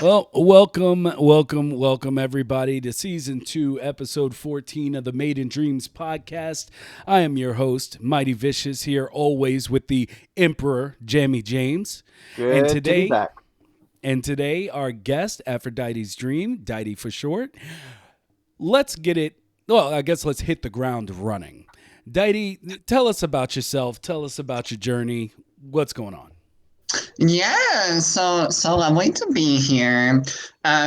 Well, welcome, everybody to season 2, episode 14 of the Made in Dreams podcast. I am your host, Mighty Vicious, here always with the Emperor, Jammy James. And Good to be today, back. our guest, Aphrodite's Dream, Dighty for short. Let's get it, well, I guess let's hit the ground running. Dighty, tell us about yourself, tell us about your journey. What's going on? Yeah, so lovely to be here.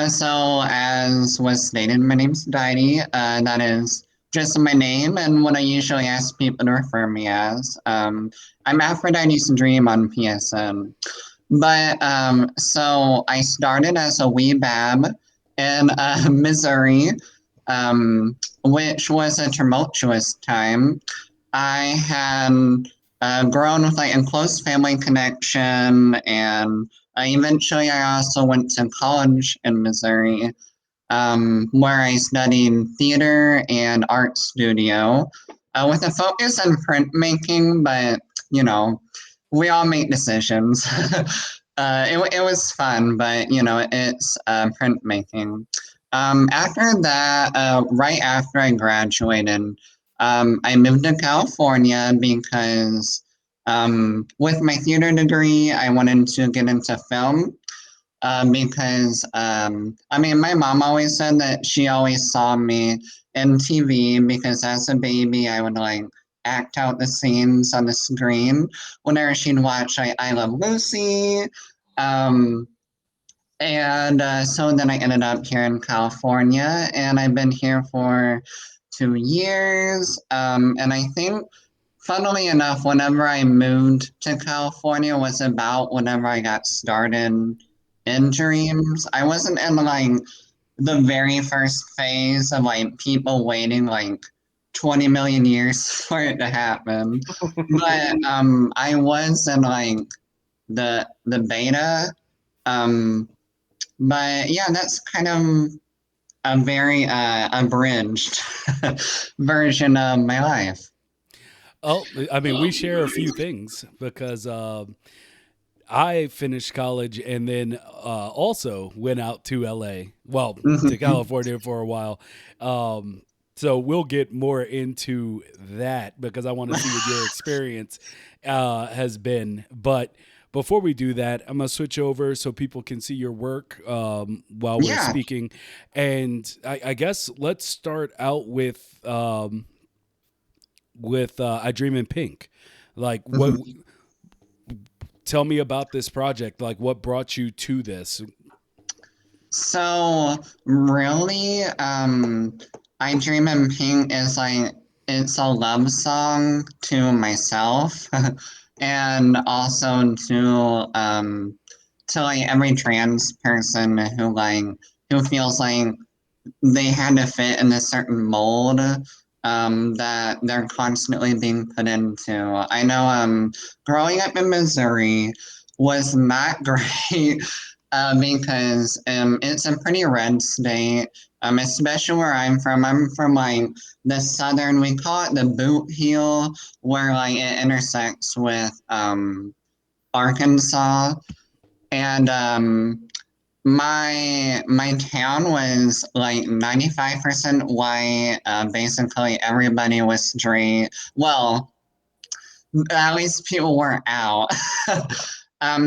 So as was stated, my name's Didy. That is just my name and what I usually ask people to refer me as. I'm Aphrodite's Dream on PSN. So I started as a wee bab in Missouri, which was a tumultuous time. I had grown with like a close family connection, and eventually I also went to college in Missouri, where I studied theater and art studio, with a focus on printmaking. But you know, we all make decisions. It was fun, but it's printmaking. After that, right after I graduated, I moved to California because with my theater degree, I wanted to get into film. I mean, my mom always said that she always saw me in TV because as a baby, I would like act out the scenes on the screen whenever she'd watch I Love Lucy. Um, so then I ended up here in California, and I've been here for 2 years. And I think, funnily enough, whenever I moved to California was about whenever I got started in dreams. I wasn't in like the very first phase of like people waiting like 20 million years for it to happen. But I was in like the beta. Um, but yeah, that's kind of a very abridged version of my life. Oh, I mean, we share a few things because I finished college and then also went out to LA, well, to Mhm. California for a while. Um, so we'll get more into that because I want to see what your experience has been. But before we do that, I'm gonna switch over so people can see your work while we're Yeah. speaking, and I guess let's start out with I Dream in Pink. Like what? Mhm. Tell me about this project. Like what brought you to this? So really, I Dream in Pink is like it's a love song to myself and also to like every trans person who feels like they had to fit in a certain mold that they're constantly being put into. I know growing up in Missouri was not great because it's a pretty red state, especially where I'm from. I'm from like the southern, we call it the boot heel, where like it intersects with Arkansas. And my town was like 95% white. Basically, everybody was straight. Well, at least people weren't out.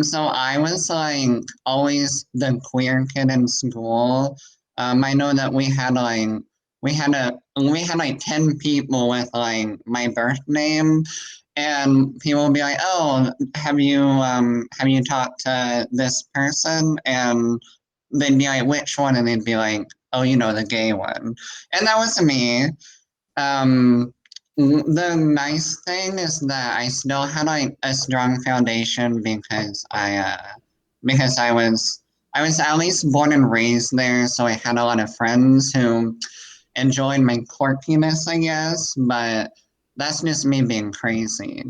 So I was like always the queer kid in school. I know that we had like 10 people with like my birth name, and people would be like, "Oh, have you talked to this person?" And they'd be like, "Which one?" And they'd be like, "Oh, the gay one." And that was me. Um, the nice thing is that I still had like a strong foundation because I was at least born and raised there, so I had a lot of friends who enjoyed my quirkiness, I guess. But that's just me being crazy.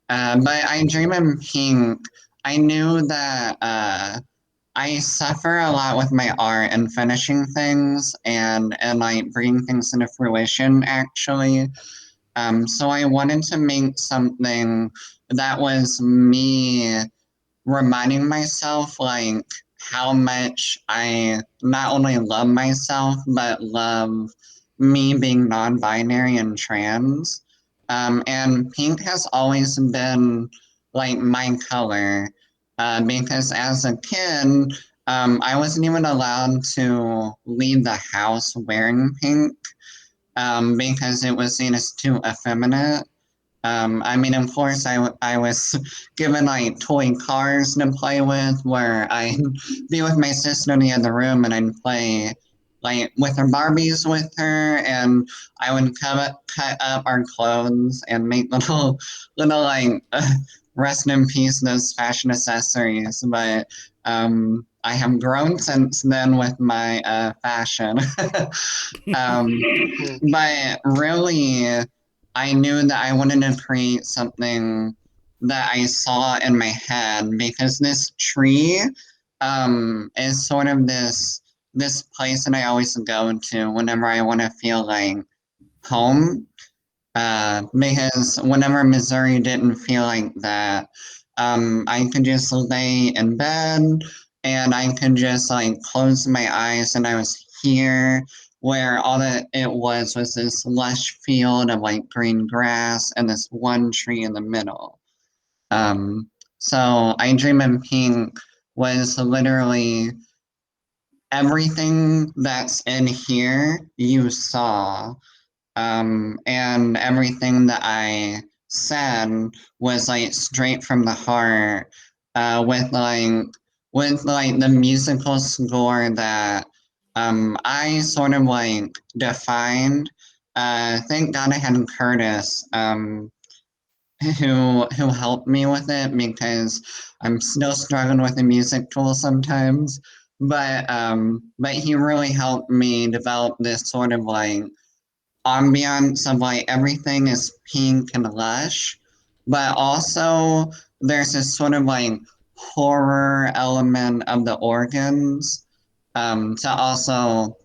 But I Dream in Pink. I knew that I suffer a lot with my art and finishing things and like bringing things into fruition actually. So I wanted to make something that was me reminding myself like how much I not only love myself, but love me being non binary and trans. And pink has always been like my color because as a kid, I wasn't even allowed to leave the house wearing pink because it was seen as too effeminate. I mean, of course, I was given like toy cars to play with, where I'd be with my sister in the other room and I'd play like with her Barbies with her, and I would cut up our clothes and make little like rest in peace those fashion accessories. But I have grown since then with my fashion. um, but really, I knew that I wanted to create something that I saw in my head because this tree is sort of this place that I always go to whenever I want to feel like home. Because whenever Missouri didn't feel like that, I could just lay in bed and I could just like close my eyes and I was here where all that it was this lush field of like green grass and this one tree in the middle. Um, so I Dream in Pink was literally everything that's in here you saw and everything that I said was like straight from the heart, with like the musical score that I sort of like defined. Thank God I had Curtis, who helped me with it because I'm still struggling with the music tool sometimes. But he really helped me develop this sort of like ambiance of like everything is pink and lush, but also there's this sort of like horror element of the organs to also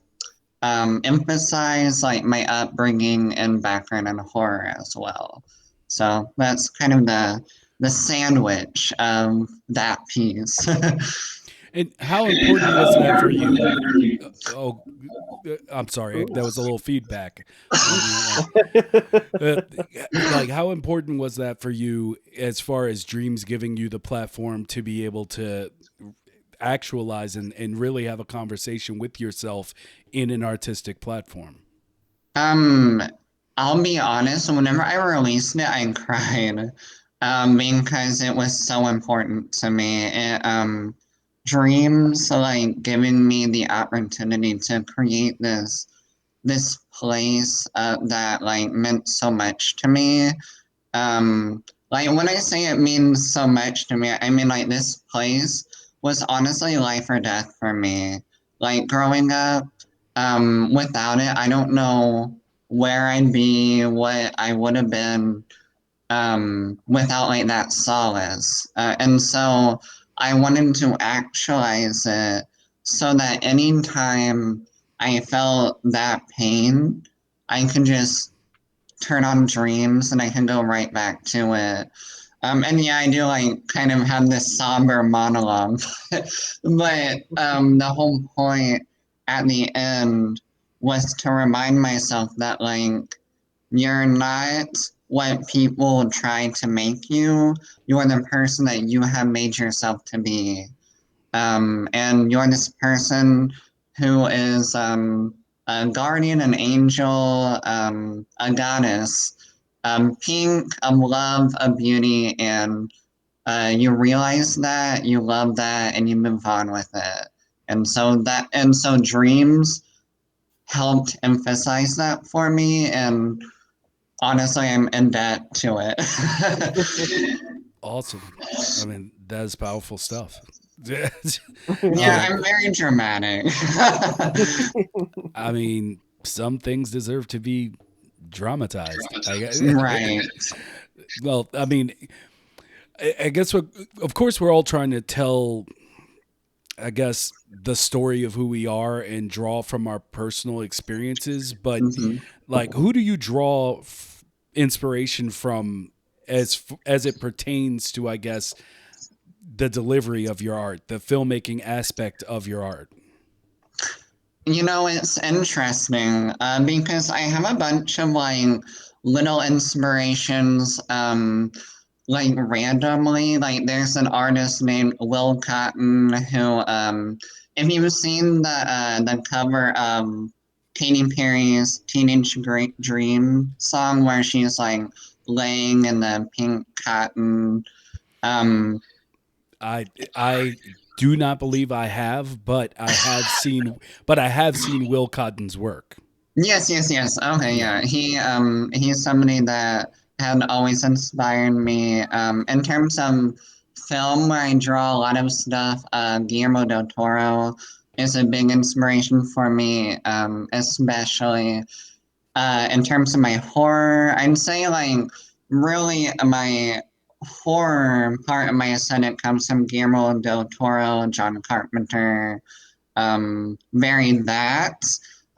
emphasize like my upbringing and background in horror as well. So that's kind of the sandwich of that piece. And how important was that for you? Oh, I'm sorry. That was a little feedback. Let me uh, like how important was that for you as far as dreams giving you the platform to be able to actualize and really have a conversation with yourself in an artistic platform? Um, I'll be honest, whenever I released it, I cried, because it was so important to me. Dreams like giving me the opportunity to create this place that like meant so much to me. Like when I say it means so much to me, I mean like this place was honestly life or death for me. Like growing up, without it, I don't know where I'd be, what I would have been, without like that solace. And so I wanted to actualize it so that anytime I felt that pain, I could just turn on dreams and I can go right back to it. And yeah, I do like kind of have this somber monologue, but the whole point at the end was to remind myself that like you're not what people try to make you. You're the person that you have made yourself to be. And you're this person who is a guardian, an angel, a goddess, pink of love, of beauty, and you realize that, you love that, and you move on with it. And so dreams helped emphasize that for me, and honestly, I'm in debt to it. Awesome. I mean, that is powerful stuff. Yeah, um, I'm very dramatic. I mean, some things deserve to be dramatized. Right. Well, I mean, I guess of course we're all trying to tell, I guess, the story of who we are and draw from our personal experiences. But Mhm. like, who do you draw inspiration from as it pertains to, I guess, the delivery of your art, the filmmaking aspect of your art? It's interesting because I have a bunch of like little inspirations, like randomly. Like there's an artist named Will Cotton who, if you've seen the cover of Katy Perry's Dream song where she's like laying in the pink cotton, um, I do not believe I have, but I have seen Will Cotton's work. Yes, yes, yes. Okay, Yeah. yeah. He's somebody that had always inspired me. In terms of film where I draw a lot of stuff, Guillermo del Toro is a big inspiration for me, especially in terms of my horror. I'd say like really my horror part of my aesthetic comes from Guillermo del Toro, John Carpenter, very that.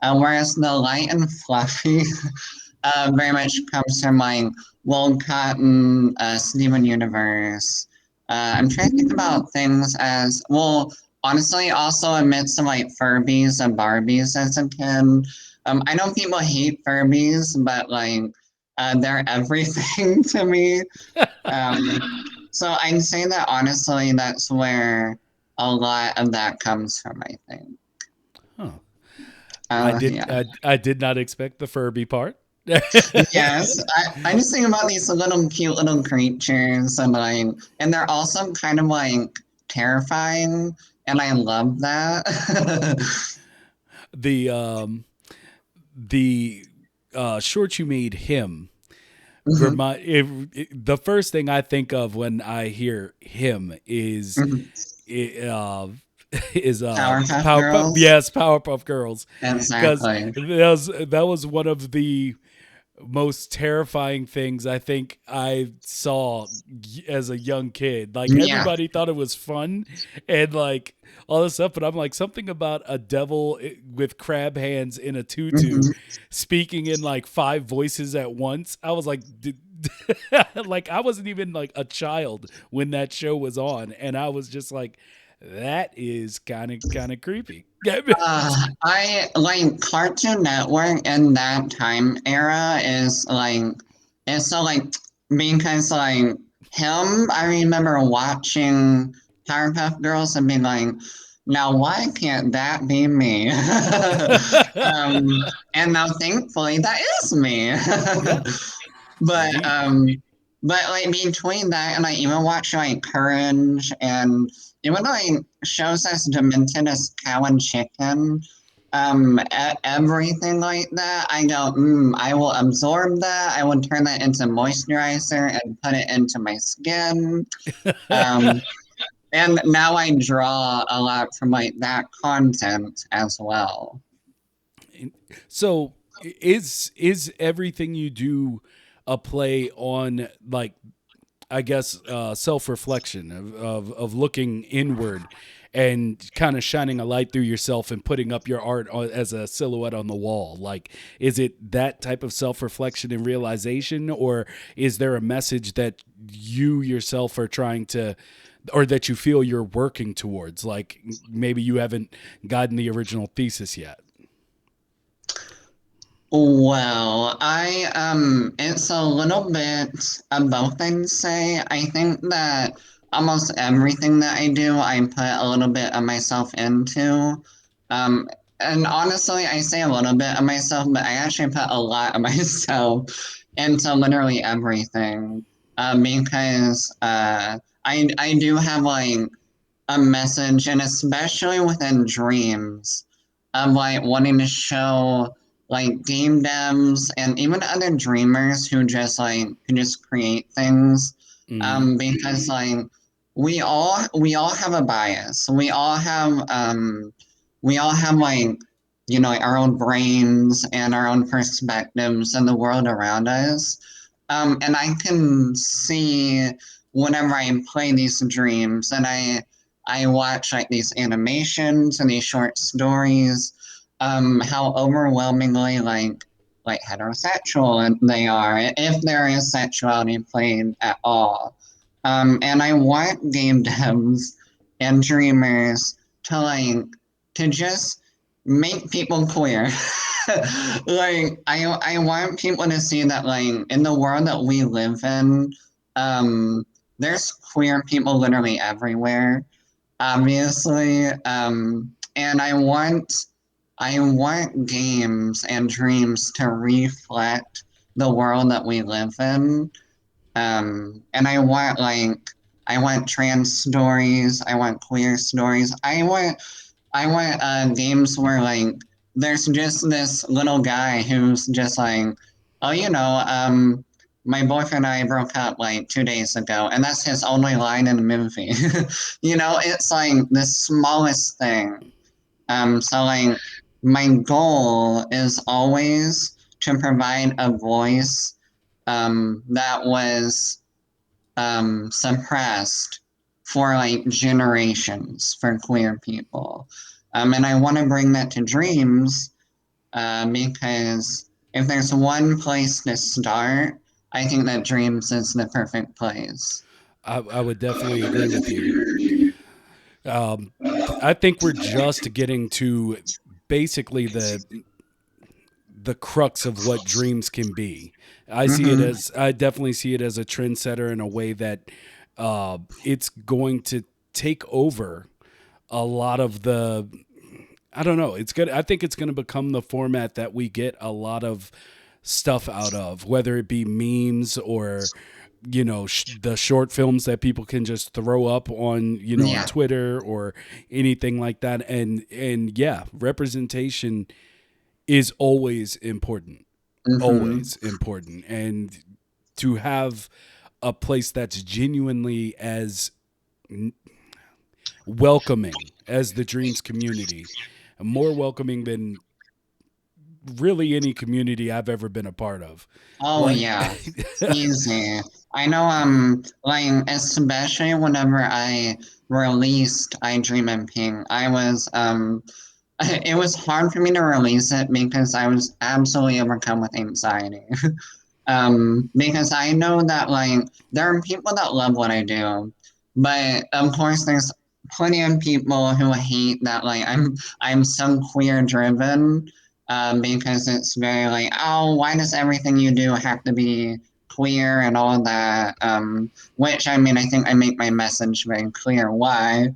Whereas the light and fluffy very much comes from like Will Cotton, Steven Universe. I'm trying to think about things as well. Honestly, also amidst some like Furbies and Barbies as a kid. I know people hate Furbies, but like they're everything to me. Um, so I'd say that honestly, that's where a lot of that comes from, I think. Huh. I did Yeah. I did not expect the Furby part. Yes, I just think about these little cute little creatures and they're also kind of like terrifying, and I love that. the the short you made him Mhm, the first thing I think of when I hear him mhm. uh, is Powerpuff Girls, yes, Powerpuff Girls, because exactly. that was one of the most terrifying things I think I saw as a young kid. Like Yeah. everybody thought it was fun and like all this stuff, but I'm like something about a devil with crab hands in a tutu Mhm. speaking in like five voices at once. I was like, like I wasn't even like a child when that show was on, and I was just like, that is kind of creepy. I like Cartoon Network in that time era is like it's so like because like him, I remember watching Powerpuff Girls and being like, now why can't that be me? um, and now thankfully that is me. Yeah, But indeed. like between that and I even watch like Courage and even like shows as demented as Cow and Chicken, everything like that, I go, I will absorb that. I will turn that into moisturizer and put it into my skin. Um, and now I draw a lot from like that content as well. So is everything you do a play on like I guess self reflection of looking inward and kind of shining a light through yourself and putting up your art as a silhouette on the wall? Like, is it that type of self reflection and realization, or is there a message that you yourself are trying to, or that you feel you're working towards? Like maybe you haven't gotten the original thesis yet. Well, it's a little bit of both, I'd say. I think that almost everything that I do, I put a little bit of myself into. Um, and honestly, I say a little bit of myself, but I actually put a lot of myself into literally everything. Because I do have like a message, and especially within dreams, of like wanting to show like game devs and even other dreamers who just create things. Mm-hmm. Because like we all have a bias. We all have like our own brains and our own perspectives and the world around us. And I can see whenever I play these dreams and I watch like these animations and these short stories, how overwhelmingly like heterosexual they are, if there is sexuality played at all. And I want game devs and dreamers to to just make people queer. I want people to see that in the world that we live in, um there's queer people literally everywhere, obviously. And I want games and dreams to reflect the world that we live in. And I want trans stories. I want queer stories. I want games where there's just this little guy who's just oh, my boyfriend and I broke up 2 days ago, and that's his only line in the movie. It's the smallest thing. So my goal is always to provide a voice that was suppressed for generations for queer people. And I want to bring that to dreams because if there's one place to start, I think that dreams is the perfect place. I would definitely agree with you. Um, I think we're just getting to basically the crux of what dreams can be. Mm-hmm. I definitely see it as a trendsetter in a way that it's going to take over a lot of the. I don't know. It's good. I think it's going to become the format that we get a lot of stuff out of, whether it be memes or the short films that people can just throw up on on Yeah. Twitter or anything like that. And yeah, representation is Mm-hmm. always important, and to have a place that's genuinely as welcoming as the dreams community, more welcoming than really any community I've ever been a part of. Oh Like, yeah, easy. I know. Especially whenever I released I Dream in Pink, I was it was hard for me to release it because I was absolutely overcome with anxiety. Because I know that there are people that love what I do, but of course there's plenty of people who hate that I'm so queer driven, because it's very oh, why does everything you do have to be queer and all that? Which I mean I think I make my message very clear why.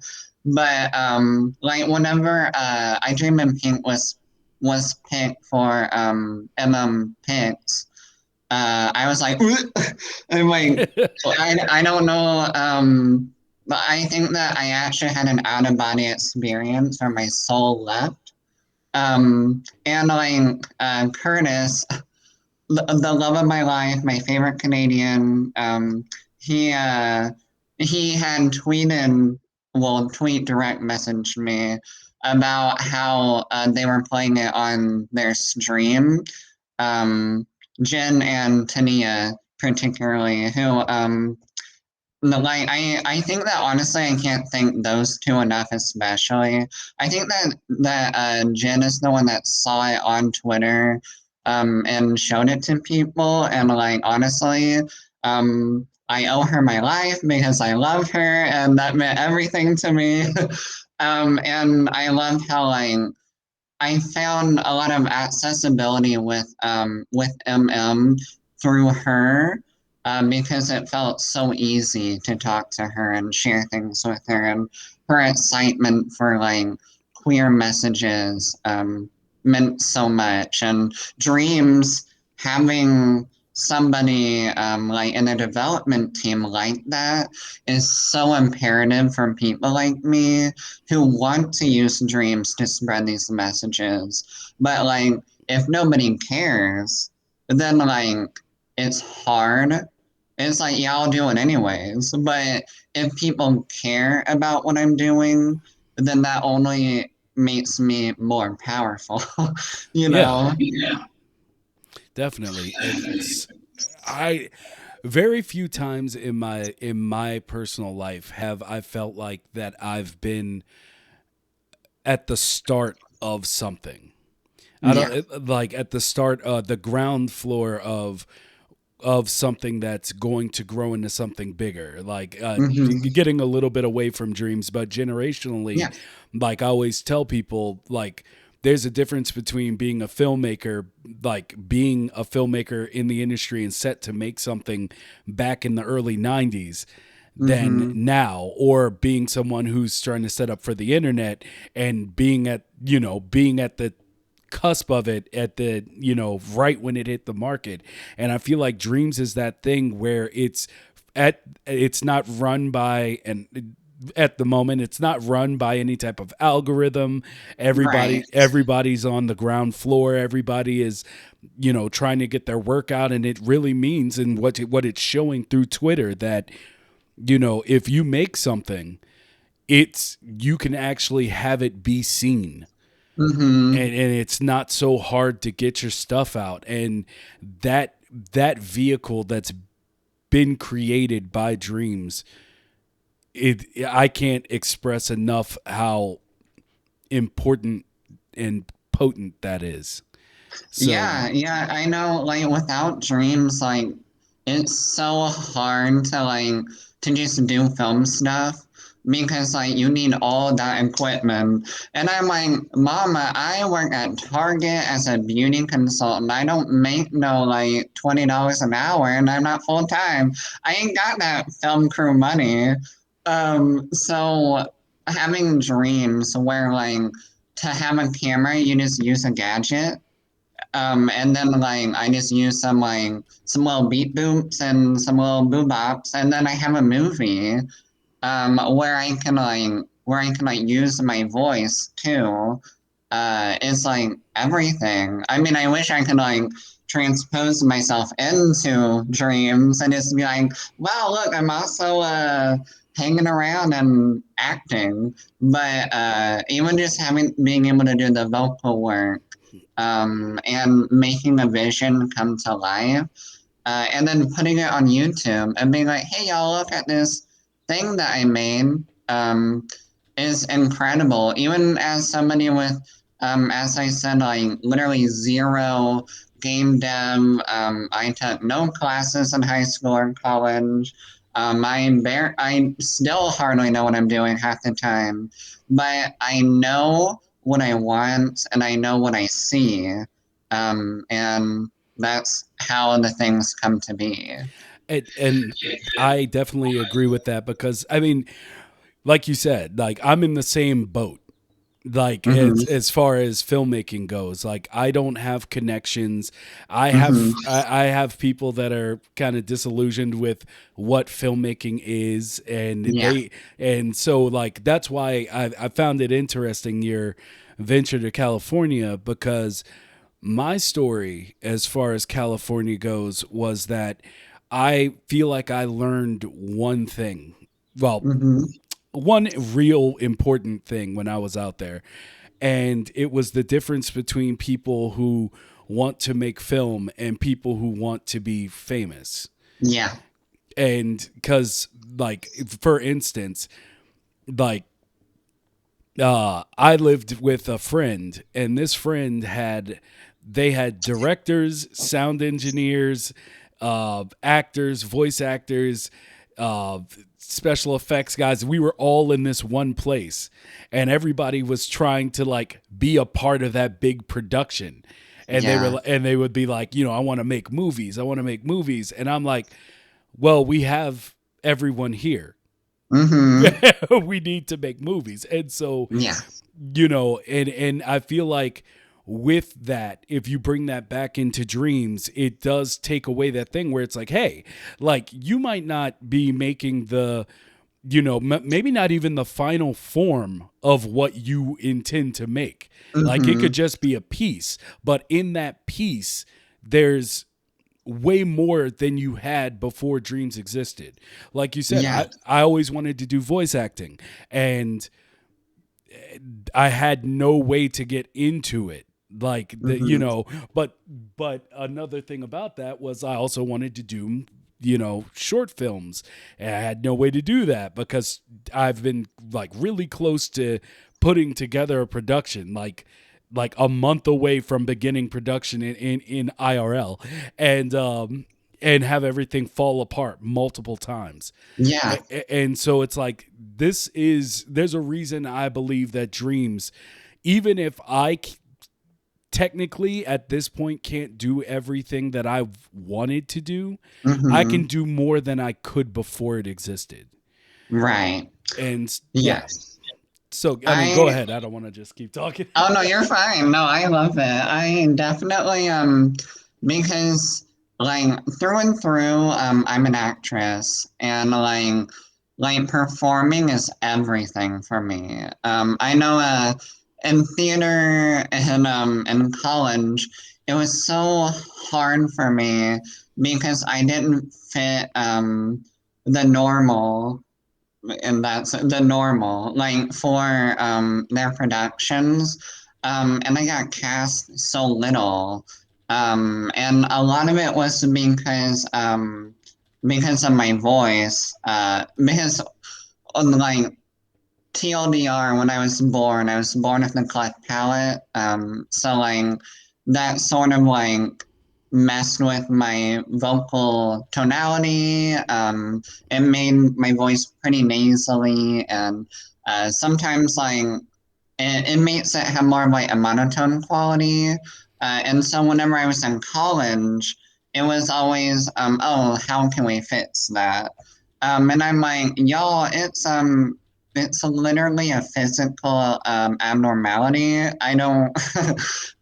But whenever I Dream in Pink was picked for Picks, I was I'm I don't know. But I think that I actually had an out of body experience where my soul left. And Curtis, the love of my life, my favorite Canadian, he uh, he had tweet direct messaged me about how they were playing it on their stream. Um, Jen and Tania particularly, who I think that honestly I can't thank those two enough, especially. I think that Jen is the one that saw it on Twitter and showed it to people, and honestly, I owe her my life because I love her and that meant everything to me. And I love how I found a lot of accessibility with MM through her, because it felt so easy to talk to her and share things with her, and her excitement for queer messages meant so much. And dreams, having somebody in a development team like that is so imperative for people like me who want to use dreams to spread these messages. But if nobody cares, then it's hard. It's yeah, I'll do it anyways. But if people care about what I'm doing, then that only makes me more powerful, you yeah, know? Yeah. definitely. It's I very few times in my personal life have I felt like that I've been at the start of something. I Yeah. don't like at the start, the ground floor of of something that's going to grow into something bigger. Like Mm-hmm. getting a little bit away from dreams, but generationally, Yeah. like I always tell people, like there's a difference between being a filmmaker, like being a filmmaker in the industry and set to make something back in the early 90s than Mm-hmm. now, or being someone who's trying to set up for the internet and being at the cusp of it at the right when it hit the market. And I feel like dreams is that thing where it's not run by, and at the moment it's not run by any type of algorithm. Right. Everybody's on the ground floor. Everybody is trying to get their work out, and it really means, and what it's showing through Twitter, that if you make something, you can actually have it be seen, Mm-hmm. and it's not so hard to get your stuff out. And that vehicle that's been created by dreams, I can't express enough how important and potent that is. So Yeah, yeah, I know, like without dreams, like it's so hard to just do film stuff because like you need all that equipment. And I'm like, Mama, I work at Target as a beauty consultant. I don't make no like $20 an hour and I'm not full time. I ain't got that film crew money. So having dreams where like to have a camera, you just use a gadget, and then like I just use some little beat boops and some little boo bops, and then I have a movie where I can like use my voice too. It's like everything. I mean, I wish I could like transpose myself into dreams and just be like, wow, look, I'm also hanging around and acting. But even just having being able to do the vocal work, and making a vision come to life, and then putting it on YouTube and being like, hey, y'all, look at this thing that I made, is incredible. Even as somebody with, as I said, like literally zero game dev, I took no classes in high school or college. I still hardly know what I'm doing half the time, but I know what I want and I know what I see, and that's how the things come to be. and I definitely agree with that, because I mean, like you said, like I'm in the same boat. Like Mm-hmm. as far as filmmaking goes, like I don't have connections. Mm-hmm. I have people that are kind of disillusioned with what filmmaking is, Yeah. and so like that's why I found it interesting your venture to California, because my story as far as California goes was that I feel like I learned one thing. Well, Mm-hmm. one real important thing when I was out there, and it was the difference between people who want to make film and people who want to be famous. Yeah. And because, like, for instance, like, I lived with a friend, and this friend they had directors, sound engineers, actors, voice actors, uh, special effects guys. We were all in this one place, and everybody was trying to like be a part of that big production. Yeah. And they would be like, I want to make movies. I want to make movies. And I'm like, well, we have everyone here. Mm-hmm. We need to make movies. And so, Yeah. and I feel like with that, if you bring that back into dreams, it does take away that thing where it's like, hey, like you might not be making the, maybe not even the final form of what you intend to make. Like it Mm-hmm. could just be a piece, but in that piece, there's way more than you had before dreams existed. Like you said, Yeah. I always wanted to do voice acting, and I had no way to get into it. Like the, Mm-hmm. but another thing about that was I also wanted to do, short films. And I had no way to do that because I've been like really close to putting together a production, like a month away from beginning production in IRL. And and have everything fall apart multiple times. Yeah. And so it's like, there's a reason I believe that dreams, even if technically at this point can't do everything that I wanted to do, I can Mm-hmm. do more than I could before it existed. Right. And yeah. Yes. So, I mean, go I ahead. I don't want to just keep talking. Oh no, you're fine. No, I love it. I definitely because like through and through, I'm an actress and like performing is everything for me. I know in theater and in college, it was so hard for me because I didn't fit the normal, and that's the normal like for their productions, and I got cast so little, and a lot of it was because of my voice, because like TLDR, when I was born with a cleft palate. So like that sort of like messed with my vocal tonality. It made my voice pretty nasally, and sometimes like it makes it have more of like a monotone quality. And so whenever I was in college, it was always, oh, how can we fix that? And I'm like, y'all, it's literally a physical abnormality. I don't,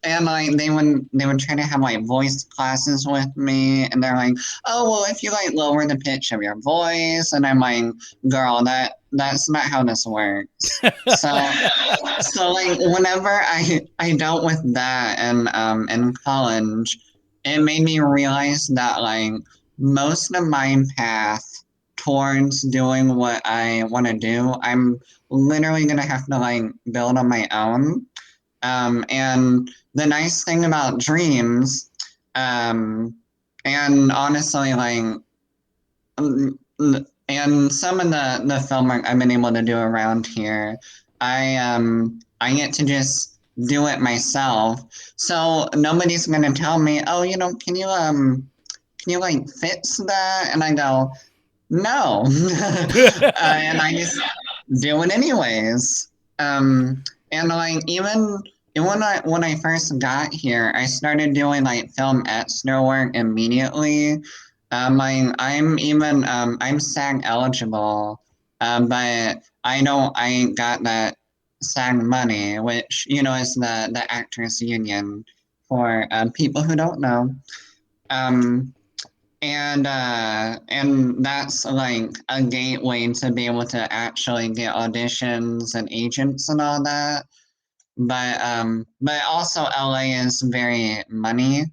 and like they would try to have like voice classes with me, and they're like, oh well, if you like lower the pitch of your voice, and I'm like, girl, that's not how this works. So like whenever I dealt with that and in college, it made me realize that like most of my path towards doing what I want to do, I'm literally gonna have to like build on my own. And the nice thing about dreams, um, and honestly, like, um, and some of the film work I've been able to do around here, I get to just do it myself. So nobody's gonna tell me, oh, can you like fix that? And I go, no. And I just do it anyways. And like even when I first got here, I started doing like film extra work immediately. I'm SAG eligible, but I ain't got that SAG money, which is the actors union for people who don't know. Um, and that's like a gateway to be able to actually get auditions and agents and all that. But also LA is very money,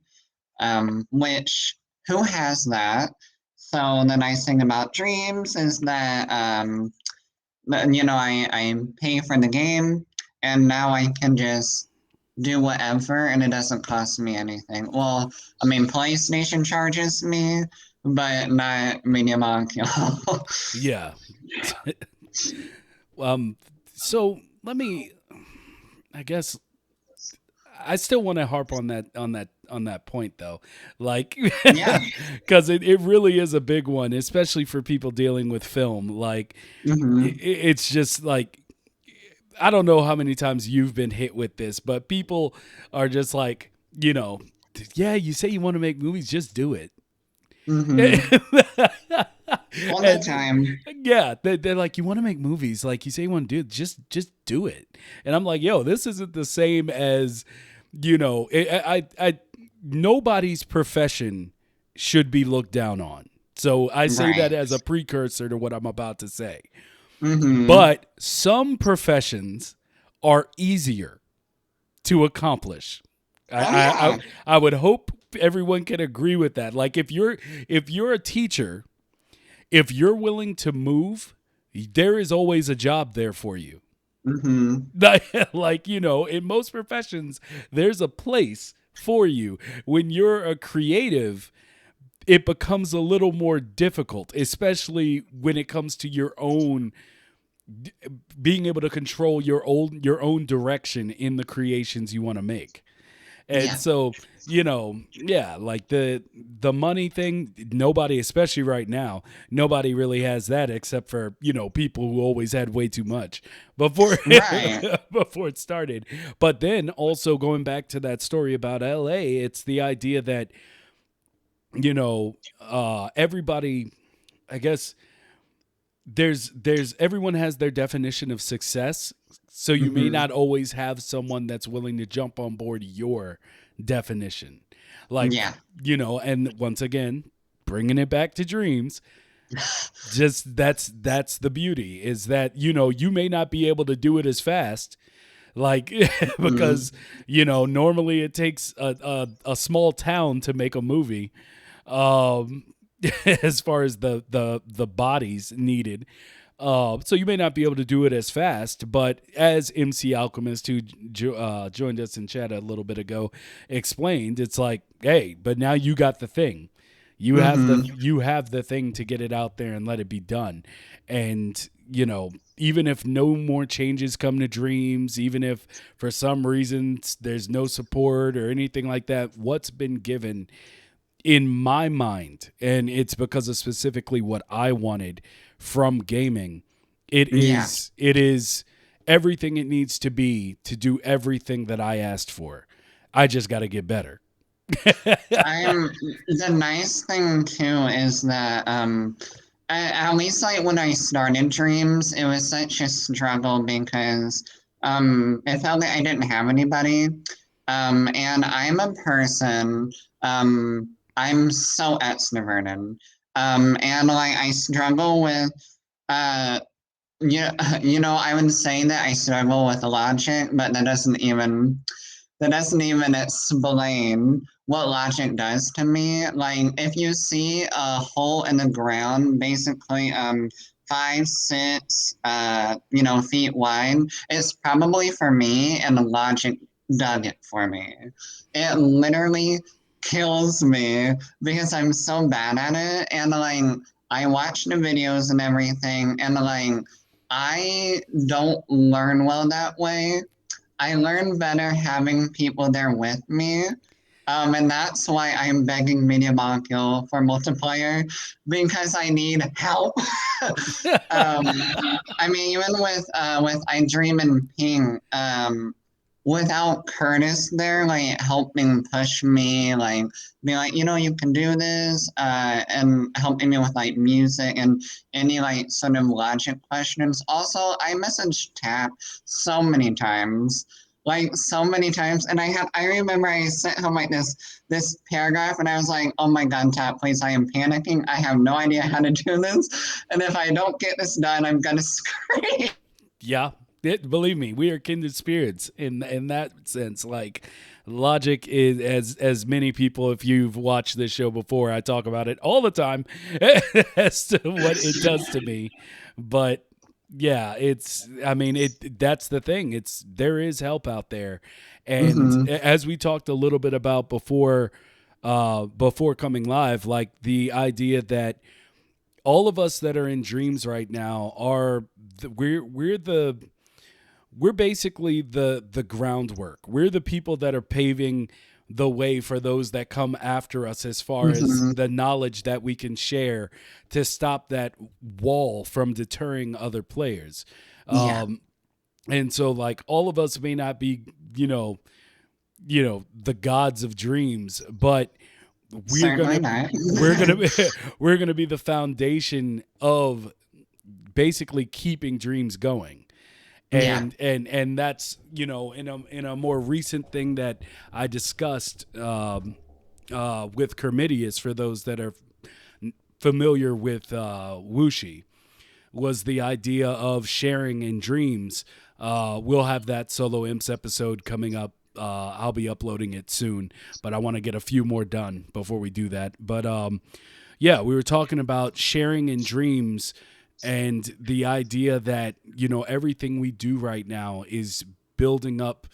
which who has that? So the nice thing about Dreams is that I pay for the game, and now I can just do whatever, and it doesn't cost me anything. Well, I mean, PlayStation charges me, but not Media Molecule. Yeah. um so let me, I guess, I still want to harp on that point though, like, Yeah. because it really is a big one, especially for people dealing with film. Like, Mm-hmm. it's just like, I don't know how many times you've been hit with this, but people are just like, yeah, you say you want to make movies, just do it. Mm-hmm. All the And time. yeah, they're like, you want to make movies, like you say you want to do it, just do it. And I'm like, yo, this isn't the same as, nobody's profession should be looked down on. So I say that Right. as a precursor to what I'm about to say. Mm-hmm. But some professions are easier to accomplish. I, Oh I I yeah. I would hope everyone can agree with that. Like, if you're a teacher, if you're willing to move, there is always a job there for you. Mm-hmm. Like, in most professions, there's a place for you. When you're a creative, it becomes a little more difficult, especially when it comes to your own being able to control your own direction in the creations you want to make. And Yeah. so, yeah, like the money thing, nobody, especially right now, nobody really has that except for, people who always had way too much before Right. before it started. But then also going back to that story about LA, it's the idea that, everybody, I guess there's everyone has their definition of success, so you may Hmm. not always have someone that's willing to jump on board your definition, like, Yeah. and once again, bringing it back to dreams, just that's the beauty, is that you may not be able to do it as fast, like, Hmm. because normally it takes a small town to make a movie, um as far as the bodies needed. So you may not be able to do it as fast, but as MC Alchemist, who joined us in chat a little bit ago, explained, it's like, hey, but now you got the thing. Hmm. You have the thing to get it out there and let it be done. And even if no more changes come to dreams, even if for some reason there's no support or anything like that, what's been given in my mind, and it's because of specifically what I wanted from gaming, Yeah. it is everything it needs to be to do everything that I asked for. I just got to get better. I'm the nice thing too is that at least like when I started Dreams, it was such a struggle because it felt like I didn't have anybody. And I'm a person, I'm so extroverted. And like I struggle with uh yeah, I would say that I struggle with logic, but that doesn't even explain what logic does to me. Like if you see a hole in the ground, basically 5, 6 feet wide, it's probably for me and the logic dug it for me. It literally kills me because I'm so bad at it. And like I watch the videos and everything, and like I don't learn well that way. I learn better having people there with me. And that's why I'm begging Media Molecule for multiplayer because I need help. um, I mean, even with I Dream and Ping, without Curtis there, like helping push me, like be like, you can do this, and helping me with like music and any like sort of logic questions. Also, I messaged Tap so many times. Like so many times, and I remember I sent him like this paragraph, and I was like, "Oh my God, Tap, please! I am panicking. I have no idea how to do this, and if I don't get this done, I'm gonna scream." Yeah, believe me, we are kindred spirits in that sense. Like, logic is, as many people, if you've watched this show before, I talk about it all the time as to what it does to me. But yeah, it's, I mean, that's the thing. It's, there is help out there, and Hmm. as we talked a little bit about before coming live, like the idea that all of us that are in dreams right now are we're basically the groundwork. We're the people that are paving the way for those that come after us, as far as Hmm. the knowledge that we can share to stop that wall from deterring other players. Yeah, Um, and so, like, all of us may not be, the gods of dreams, but we're certainly gonna not. we're gonna be, we're gonna be the foundation of basically keeping dreams going. Yeah. And that's, in a more recent thing that I discussed, with Kermidius, for those that are familiar with Wuxi, was the idea of sharing in dreams. We'll have that solo imps episode coming up. I'll be uploading it soon, but I want to get a few more done before we do that. But yeah, we were talking about sharing in dreams, and the idea that, everything we do right now is building up,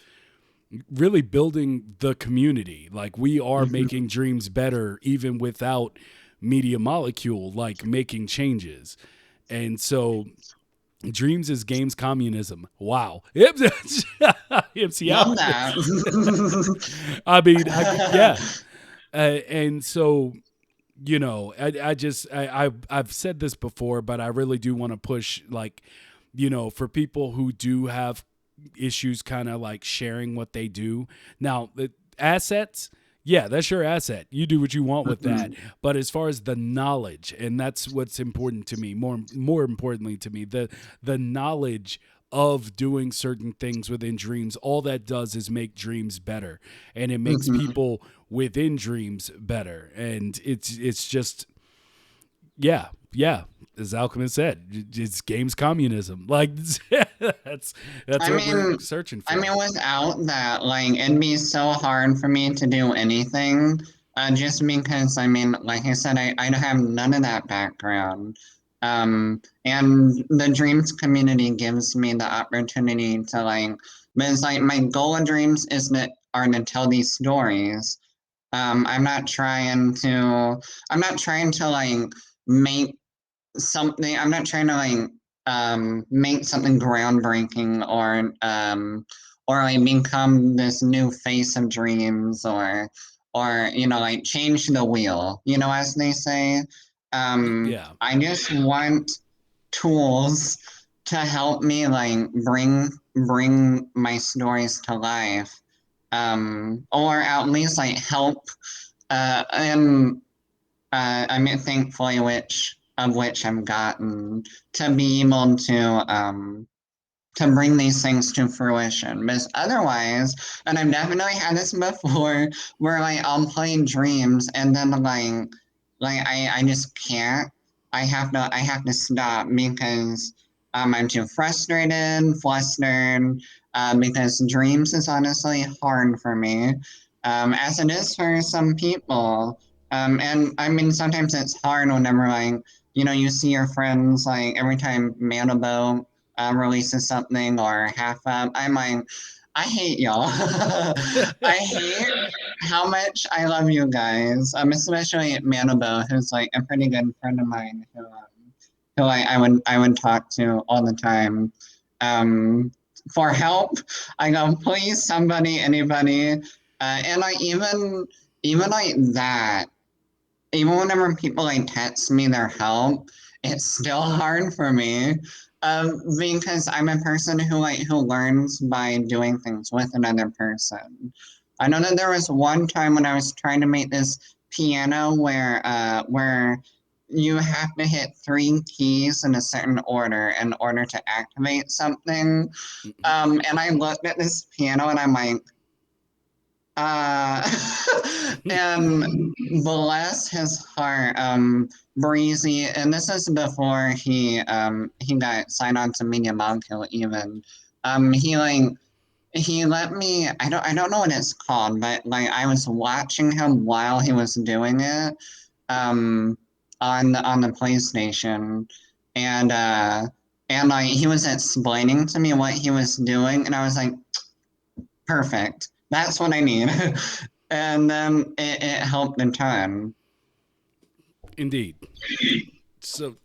really building the community. Like, we are Hmm. making dreams better even without Media Molecule, like, making changes. And so Dreams is games communism. Wow. MC Love out. that. I mean, yeah. And so, I've said this before, but I really do want to push, like, for people who do have issues kind of like sharing what they do. Now, the assets, yeah, that's your asset. You do what you want with that. Mhm. But as far as the knowledge, and that's what's important to me, more importantly to me, the knowledge of doing certain things within dreams, all that does is make dreams better, and it makes Mhm. people within dreams better. And it's just, yeah, as Alchemist said, it's games communism. Like, that's I what we're mean, searching I mean, for. without that, like, it'd be so hard for me to do anything. Just because, I mean, like I said, I have none of that background. And the dreams community gives me the opportunity to like, because like my goal in dreams is that are to tell these stories. I'm not trying to, I'm not trying to like make something. I'm not trying to like make something groundbreaking or like become this new face of dreams or like change the wheel, as they say. Yeah. I just want tools to help me like bring my stories to life. Or at least like help and I mean, thankfully, which I've gotten to be able to bring these things to fruition. Because otherwise, and I've definitely had this before, where like I'll play dreams and then like I just can't. I have to stop because I'm too frustrated, flustered. Because dreams is honestly hard for me, as it is for some people. And I mean, sometimes it's hard whenever like you see your friends like every time Manabo releases something or half up. I'm like, I hate y'all. I hate how much I love you guys. Especially Manabo, who's like a pretty good friend of mine who I would talk to all the time. Um, for help, I go, please, somebody, anybody, and I even like that. Even whenever people like text me their help, it's still hard for me. Because I'm a person who learns by doing things with another person. I know that there was one time when I was trying to make this piano where you have to hit three keys in a certain order in order to activate something. And I looked at this piano and I'm like, uh, and bless his heart, Breezy, and this is before he got signed on to Media Molecule even. He let me. I don't know what it's called, but like I was watching him while he was doing it, um, on the PlayStation, and like he was explaining to me what he was doing, and I was like, perfect. That's what I need. And then it helped a ton. Indeed. So,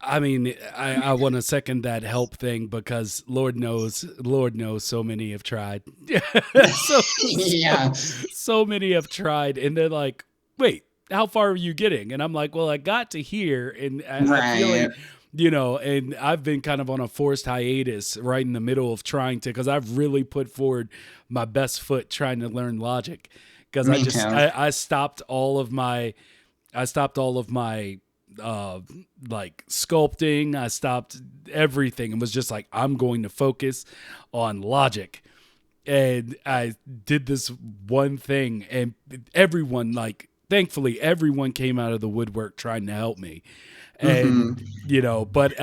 I mean, I want to second that help thing because Lord knows, so many have tried. Yeah, So many have tried, and they're like, "Wait, how far are you getting?" And I'm like, "Well, I got to here, and I feel right. like." And I've been kind of on a forced hiatus right in the middle of trying to, because I've really put forward my best foot trying to learn logic. Because Me too. I stopped all of my uh like sculpting. I stopped everything and was just like, I'm going to focus on logic. And I did this one thing, and everyone, like, thankfully everyone came out of the woodwork trying to help me. Hmm. And but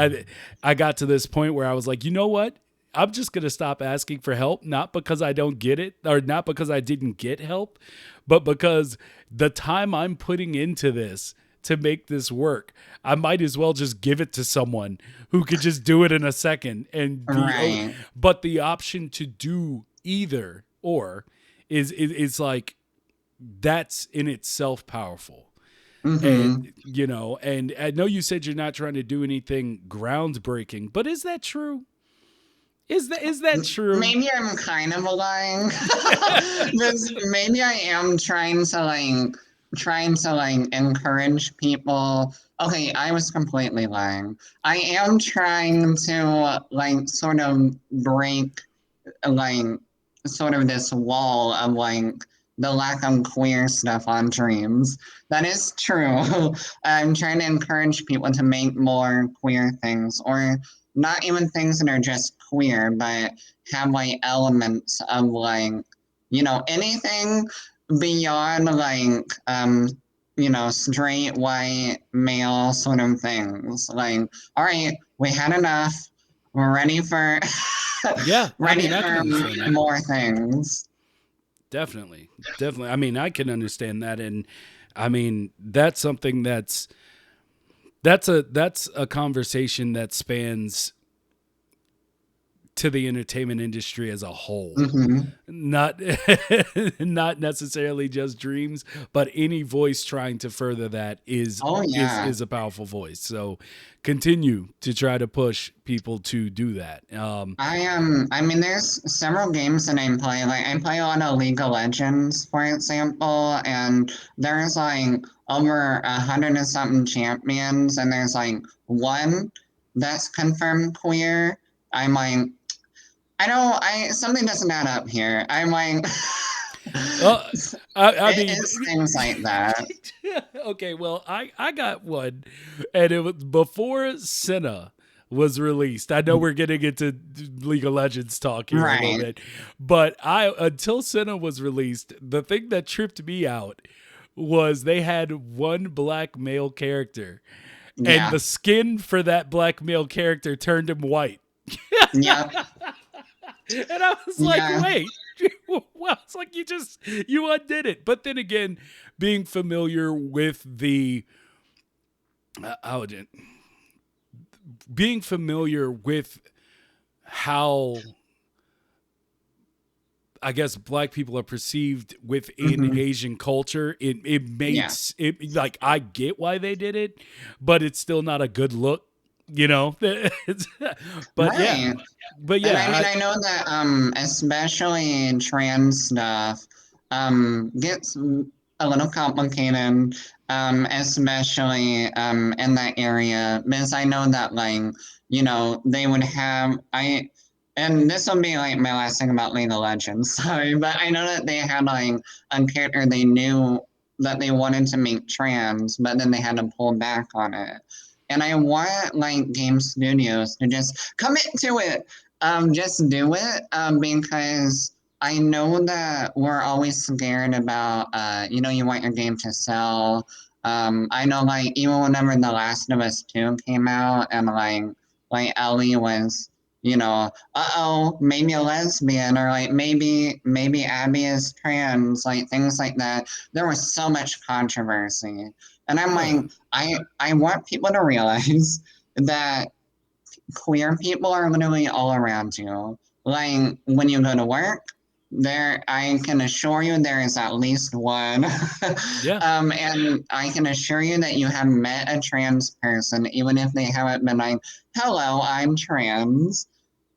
I got to this point where I was like, you know what, I'm just going to stop asking for help, not because I don't get it or not because I didn't get help, but because the time I'm putting into this to make this work, I might as well just give it to someone who could just do it in a second. And Right. but the option to do either or is like, that's in itself powerful. And Mm-hmm. and I know you said you're not trying to do anything groundbreaking, but is that true? Is that true? Maybe I'm kind of lying. Because maybe I am trying to encourage people. Okay, I was completely lying. I am trying to sort of break like sort of this wall of the lack of queer stuff on dreams. That is true. I'm trying to encourage people to make more queer things, or not even things that are just queer, but have elements of anything beyond straight white male sort of things. Like, all right, we had enough. We're ready for Yeah, I ready mean, I can for understand that. more things. Definitely. Definitely. I mean, I can understand that, and I mean, that's something that's a conversation that spans to the entertainment industry as a whole. Hmm. Not not necessarily just dreams, but any voice trying to further that is Oh is yeah. is a powerful voice. So continue to try to push people to do that. I mean, there's several games that I play. Like I play a lot of League of Legends, for example, and there's over 100 and something champions, and there's one that's confirmed queer. I'm like, I don't. I something doesn't add up here. I'm like, uh, I mean, it's things like that. okay, well, I got one, and it was before Senna was released. I know we're getting into League of Legends talk here a little Right. bit, but I until Senna was released, the thing that tripped me out was they had one black male character, and Yeah. the skin for that black male character turned him white. Yep. And I was like, Yeah. wait. Well, it's like you undid it. But then again, being familiar with the how would it, being familiar with how I guess black people are perceived within Hmm. Asian culture, it Yeah. makes it like I get why they did it, but it's still not a good look, you know. but yeah, Right. but And I yeah, mean, I know that especially in trans stuff gets a little complicated, especially in that area because I know that they would have and this will be my last thing about League of Legends, sorry, but I know that they had a character they knew that they wanted to make trans, but then they had to pull back on it. And I want game studios to just commit to it, just do it, because I know that we're always scared about, you want your game to sell. I know, even whenever The Last of Us 2 came out, and Ellie was, uh-oh, maybe a lesbian, or maybe Abby is trans, things like that. There was so much controversy, and I'm oh yeah, I want people to realize that queer people are literally all around you. Like when you go to work, there I can assure you there is at least one. yeah. And I can assure you that you have met a trans person, even if they haven't been hello, I'm trans.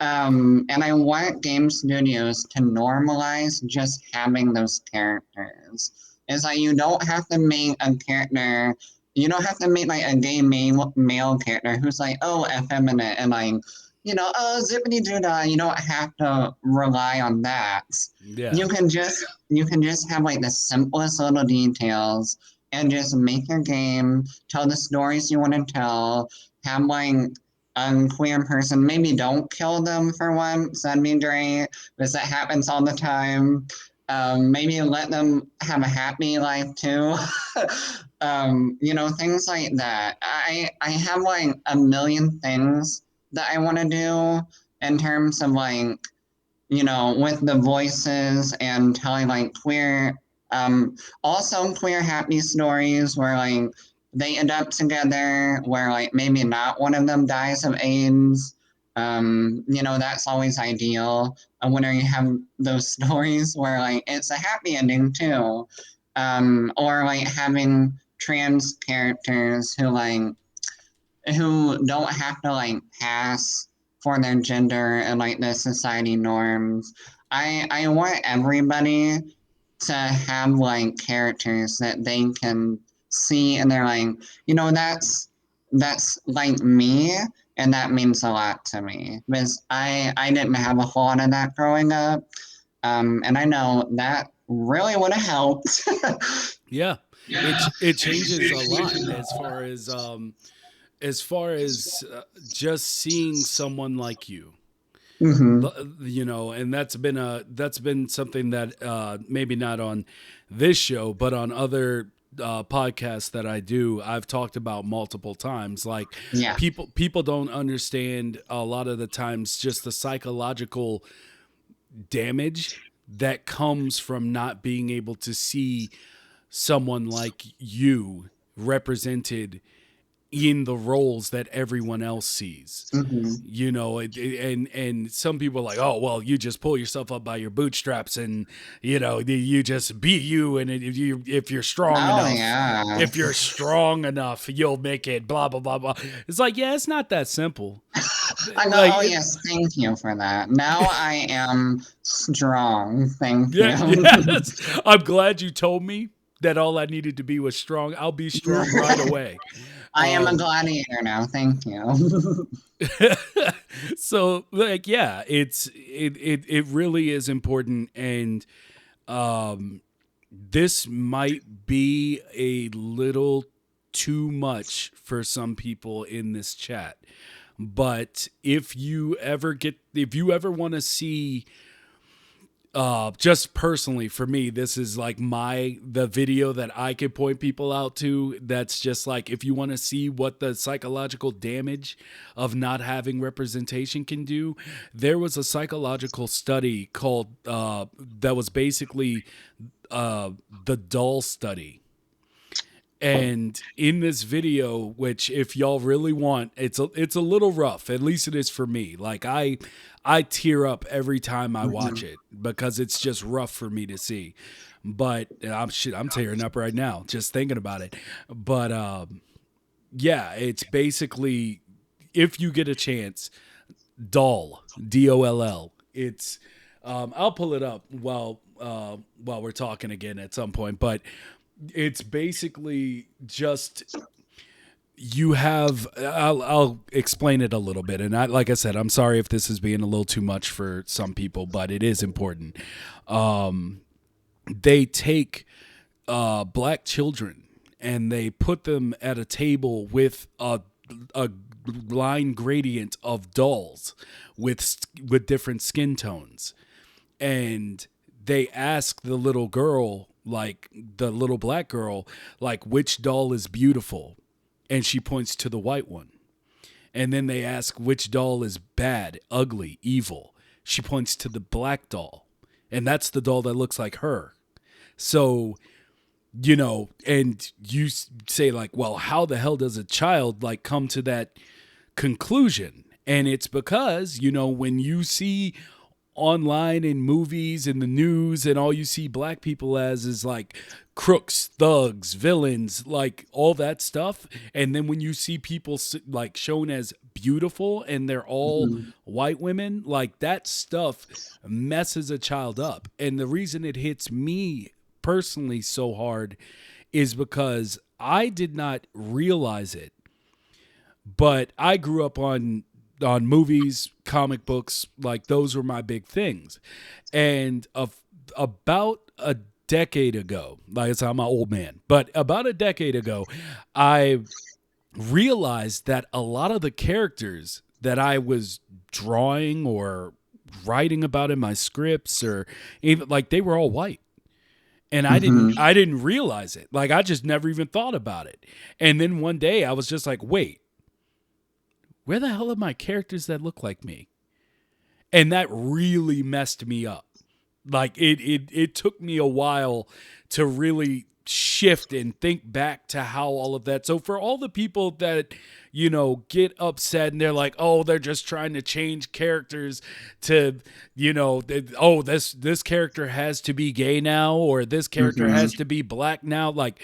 And I want game studios to normalize just having those characters. It's like you don't have to make a character, you don't have to make a gay male character who's oh, effeminate and oh, zippity doo dah. You don't have to rely on that. Yeah. You can just have the simplest little details and just make your game, tell the stories you want to tell, have a queer person, maybe don't kill them for once, that'd be great, because that happens all the time. Maybe let them have a happy life too. Things like that. I have a million things that I want to do in terms of with the voices and telling queer, also queer happy stories where they end up together, where maybe not one of them dies of AIDS. That's always ideal. Whenever you have those stories where it's a happy ending too, or having trans characters who don't have to like pass for their gender and like the society norms. I want everybody to have like characters that they can see and they're like, that's like me and that means a lot to me. Because I didn't have a whole lot of that growing up. And I know that really would have helped. Yeah, it changes a lot as far as just seeing someone like you. Hmm. You know, and that's been something that maybe not on this show, but on other podcasts that I do, I've talked about multiple times. Like Yeah. people don't understand a lot of the times just the psychological damage that comes from not being able to see someone like you represented in the roles that everyone else sees. Hmm. You know, and some people are like, oh well, you just pull yourself up by your bootstraps, and you know, you just be you, and if you're strong Oh enough, yeah. you'll make it. Blah blah blah blah. It's like, yeah, it's not that simple. I go, Like, oh yes, thank you for that. Now I am strong. Thank yeah, you. yes. I'm glad you told me that all I needed to be was strong. I'll be strong right away. I am a Um, gladiator now. Thank you. so like, yeah, it really is important, and um this might be a little too much for some people in this chat, but if you ever want to see, just personally for me, this is like the video that I could point people out to. That's just like, if you want to see what the psychological damage of not having representation can do, there was a psychological study called that was basically the doll study. And in this video, which if y'all really want, it's a little rough. At least it is for me. Like I tear up every time I watch it because it's just rough for me to see. But I'm tearing up right now just thinking about it. But yeah, it's basically, if you get a chance, Doll. It's I'll pull it up while we're talking again at some point, but it's basically just, you have, I'll explain it a little bit, and like I said, I'm sorry if this is being a little too much for some people, but it is important. They take black children and they put them at a table with a line gradient of dolls with different skin tones, and they ask the little girl, like the little black girl, like, which doll is beautiful, and she points to the white one. And then they ask which doll is bad, ugly, evil. She points to the black doll, and that's the doll that looks like her. So, you know, and you say like, well, how the hell does a child like come to that conclusion? And it's because, you know, when you see online in movies and the news, and all you see black people as is like crooks, thugs, villains, like all that stuff. And then when you see people like shown as beautiful and they're all Mhm. white women, like that stuff messes a child up. And the reason it hits me personally so hard is because I did not realize it, but I grew up on movies, comic books, like those were my big things. And about a decade ago, like I said, I'm an old man, but about a decade ago, I realized that a lot of the characters that I was drawing or writing about in my scripts, or even like, they were all white. And Mhm. I didn't realize it. Like, I just never even thought about it. And then one day I was just like, wait, where the hell are my characters that look like me? And that really messed me up. Like, it took me a while to really shift and think back to how all of that. So for all the people that, you know, get upset and they're like, oh, they're just trying to change characters to, you know, oh, this character has to be gay now, or this character Mhm. has to be black now. Like,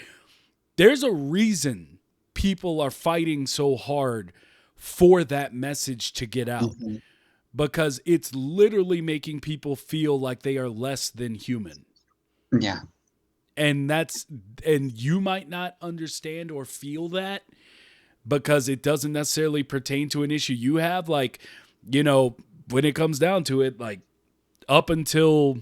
there's a reason people are fighting so hard for that message to get out, Hmm. because it's literally making people feel like they are less than human. Yeah. And you might not understand or feel that because it doesn't necessarily pertain to an issue you have. Like, when it comes down to it, like, up until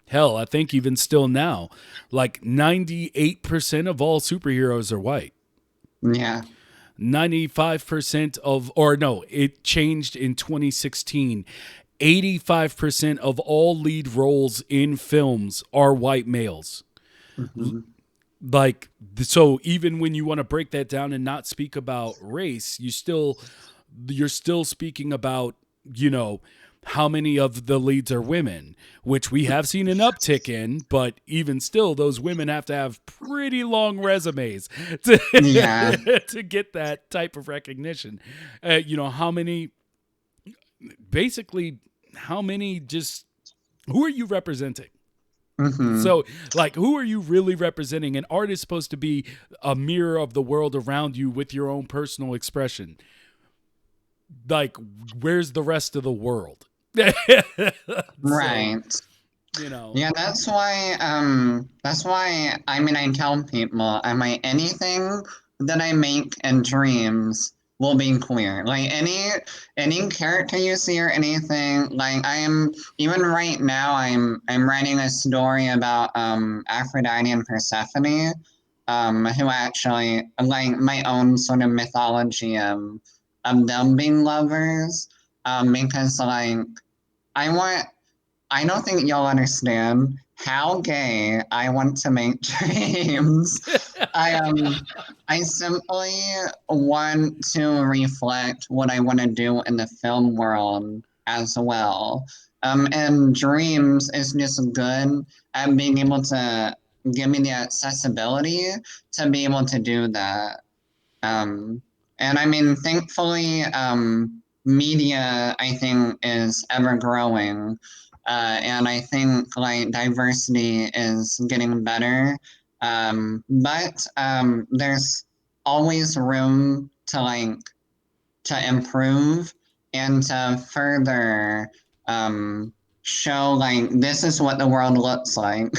hell, I think even still now, like 98% of all superheroes are white. Yeah. 95% of, or no, it changed in 2016. 85% of all lead roles in films are white males. Hmm. Like, so even when you want to break that down and not speak about race, you're still speaking about, you know, how many of the leads are women, which we have seen an uptick in, but even still, those women have to have pretty long resumes to, Yeah. to get that type of recognition. How many, basically, how many just, who are you representing? Hmm. So, like, who are you really representing? An art is supposed to be a mirror of the world around you with your own personal expression. Like, where's the rest of the world? So, Right. you know, Yeah, that's why I mean I tell people I like anything that I make in dreams will be queer. Like any character you see or anything, like I am even right now I'm writing a story about Aphrodite and Persephone, who actually like my own sort of mythology of them being lovers. Because like I want I don't think y'all understand how gay I want to make dreams. I I simply want to reflect what I want to do in the film world as well. And dreams is just good at being able to give me the accessibility to be able to do that. Um, and I mean, thankfully, media, I think, is ever growing. And I think like diversity is getting better. But there's always room to to improve and to further um, show like this is what the world looks like.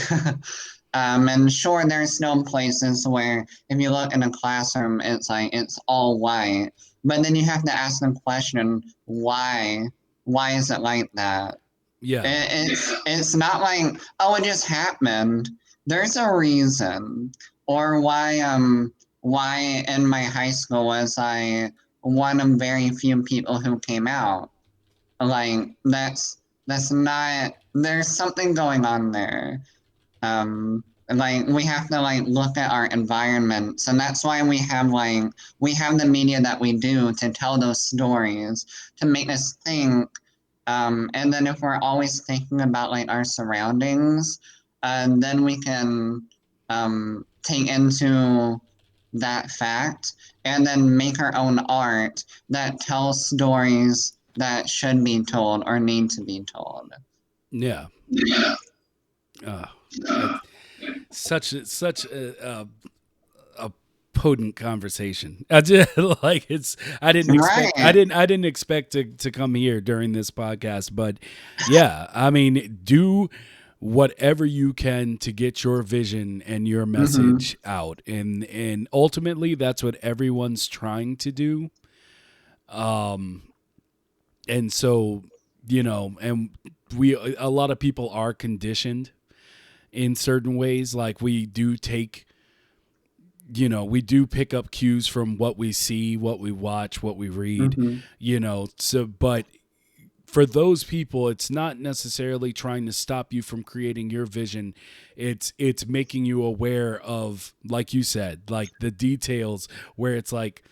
And sure, there's still places where if you look in a classroom, it's like it's all white. But then you have to ask the question, why? Why is it like that? yeah, It's not like, oh, it just happened. There's a reason. Or why in my high school was I one of very few people who came out. Like that's not there's something going on there. Like we have to like look at our environments, and that's why we have the media that we do to tell those stories to make us think. And then if we're always thinking about like our surroundings, then we can take into that fact and then make our own art that tells stories that should be told or need to be told. yeah. Uh, it's such a potent conversation. I just like it's. I didn't expect. I Right. didn't. I didn't expect to come here during this podcast, but yeah, I mean, do whatever you can to get your vision and your Mm-hmm. message out, and ultimately, that's what everyone's trying to do. Um, and so and a lot of people are conditioned in certain ways. Like we do pick up cues from what we see, what we watch, what we read, Mm-hmm. so but for those people, it's not necessarily trying to stop you from creating your vision. It's making you aware of, like you said, like the details where it's like,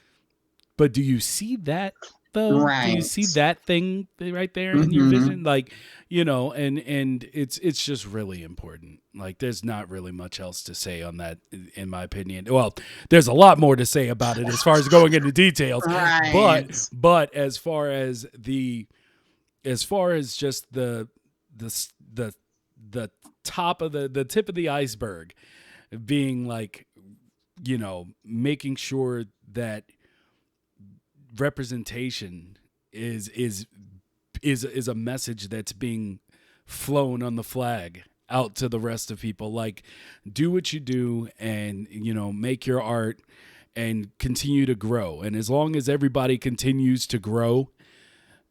but do you see that though? Do you Right. see that thing right there in your Mm-hmm. vision? Like, and it's just really important. Like, there's not really much else to say on that, in my opinion. Well, there's a lot more to say about it as far as going into details, but Right. as far as just the the top of the tip of the iceberg being like making sure that representation is a message that's being flown on the flag out to the rest of people. Like, do what you do, and make your art and continue to grow. And as long as everybody continues to grow,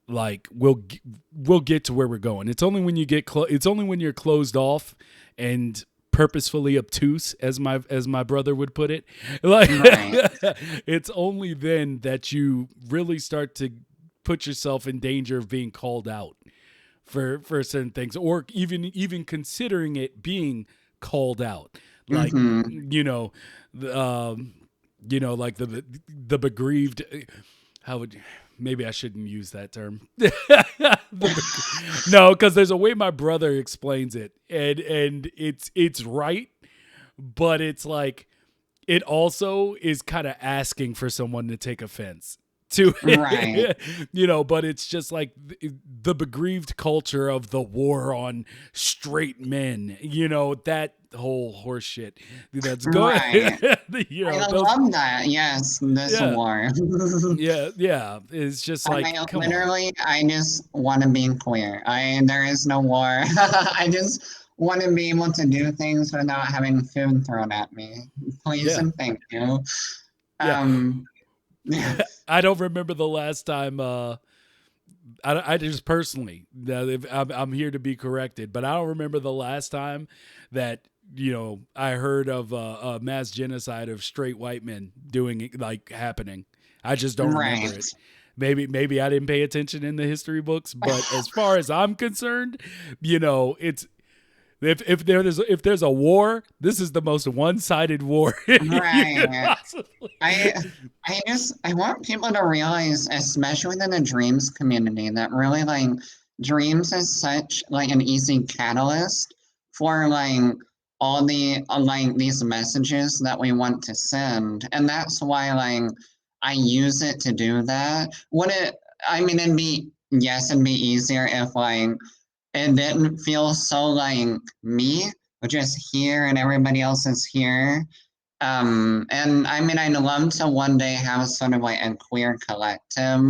like, we'll get to where we're going. It's only when you get it's only when you're closed off and purposefully obtuse, as my brother would put it, like, Right. it's only then that you really start to put yourself in danger of being called out for certain things, or even considering it being called out, like, Mm-hmm. um like the begrieved. How would Maybe I shouldn't use that term. No, because there's a way my brother explains it, and it's right, but it's like, it also is kind of asking for someone to take offense to Right. it, but it's just like the begrieved culture of the war on straight men, that whole horse shit that's going, Right. I those, love that. Yes, this yeah, war. yeah. It's just I like, mean, come on. literally, I just want to be queer. There is no war. I just want to be able to do things without having food thrown at me. Please Yeah, and thank you. yeah. Um, yeah, I don't remember the last time. I just personally, I'm here to be corrected, but I don't remember the last time that I heard of a mass genocide of straight white men doing it, like, happening. I just don't remember right. it. Maybe I didn't pay attention in the history books, but as far as I'm concerned, it's if there's a war, this is the most one-sided war you could Right. possibly. I I want people to realize, especially within the dreams community, that really like dreams is such like an easy catalyst for like all the like these messages that we want to send. And that's why like I use it to do that. Would it I mean it'd be yes, it'd be easier if like it didn't feel so like me, just here and everybody else is here. And I mean, I'd love to one day have sort of like a queer collective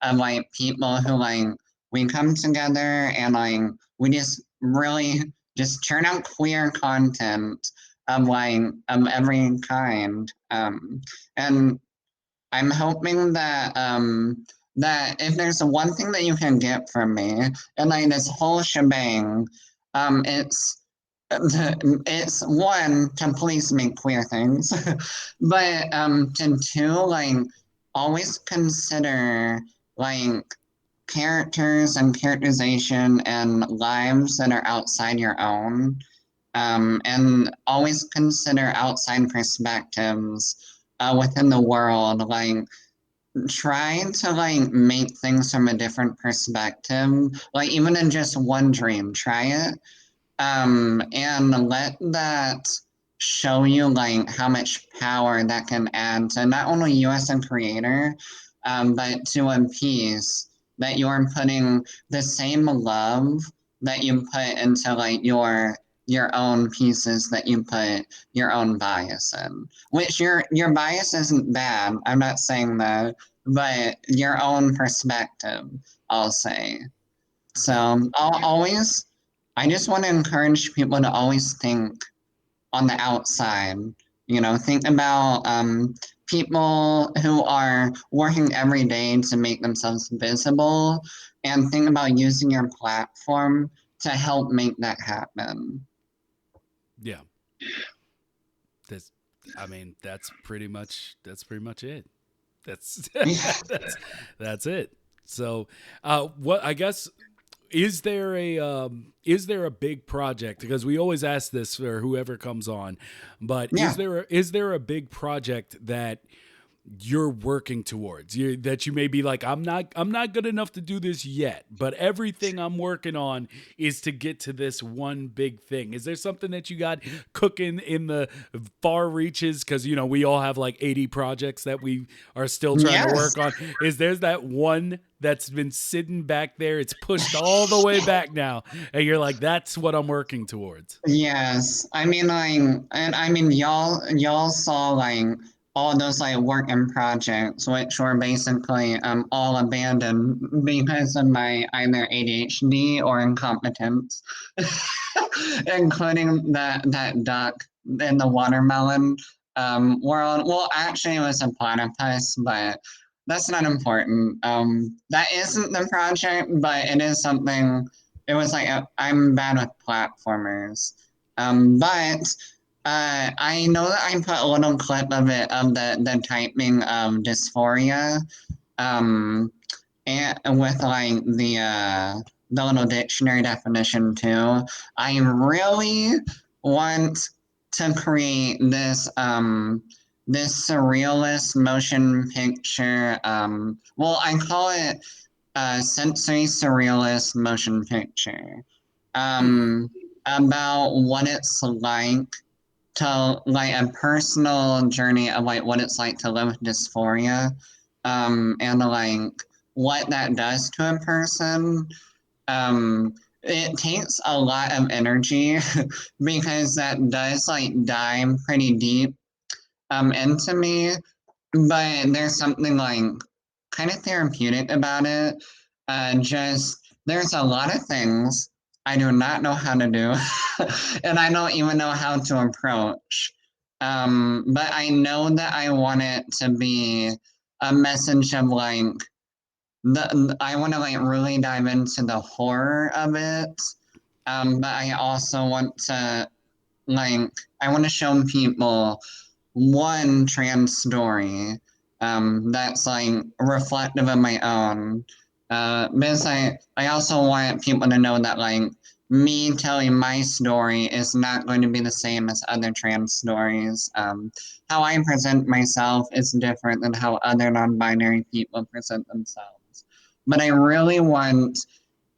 of like people who like we come together and like we just really just churn out queer content of like of every kind. And I'm hoping that if there's one thing that you can get from me and like this whole shebang, it's it's one to please make queer things, but to two like always consider like characters and characterization and lives that are outside your own, and always consider outside perspectives within the world, like trying to like make things from a different perspective, like even in just one dream, try it, and let that show you like how much power that can add to not only you as a creator, but to a piece that you're putting the same love that you put into like your own pieces, that you put your own bias in, which your bias isn't bad, I'm not saying that, but your own perspective, I'll say. Yeah. So I'll always, I just want to encourage people to always think on the outside. Think about people who are working every day to make themselves visible, and think about using your platform to help make that happen. Yeah. That's, I mean, that's pretty much it. That's Yeah. that's that's it. So, what I guess, is there a big project? Because we always ask this for whoever comes on, but Yeah. is there a big project that you're working towards, that you may be like, I'm not good enough to do this yet, but everything I'm working on is to get to this one big thing. Is there something that you got cooking in the far reaches, because we all have like 80 projects that we are still trying to Yes. work on? Is there's that one that's been sitting back there, it's pushed all the way back now, and you're like, that's what I'm working towards? Yes, I mean like, and I mean y'all saw like all those like working projects, which were basically all abandoned because of my either ADHD or incompetence, including that duck in the watermelon world. Well, actually, it was a platypus, but that's not important. That isn't the project, but it is something. It was like I'm bad with platformers. But I know that I put a little clip of it of the typing of dysphoria, um, and with like the little dictionary definition too. I really want to create this surrealist motion picture. Well, I call it sensory surrealist motion picture, um, about what it's like to like a personal journey of like what it's like to live with dysphoria, and like what that does to a person. It takes a lot of energy because that does like dive pretty deep into me, but there's something like kind of therapeutic about it. Just there's a lot of things I do not know how to do, and I don't even know how to approach. But I know that I want it to be a message of like I want to like really dive into the horror of it. But I also want to like I want to show people one trans story that's like reflective of my own. Because I also want people to know that like me telling my story is not going to be the same as other trans stories. How I present myself is different than how other non-binary people present themselves. But I really want,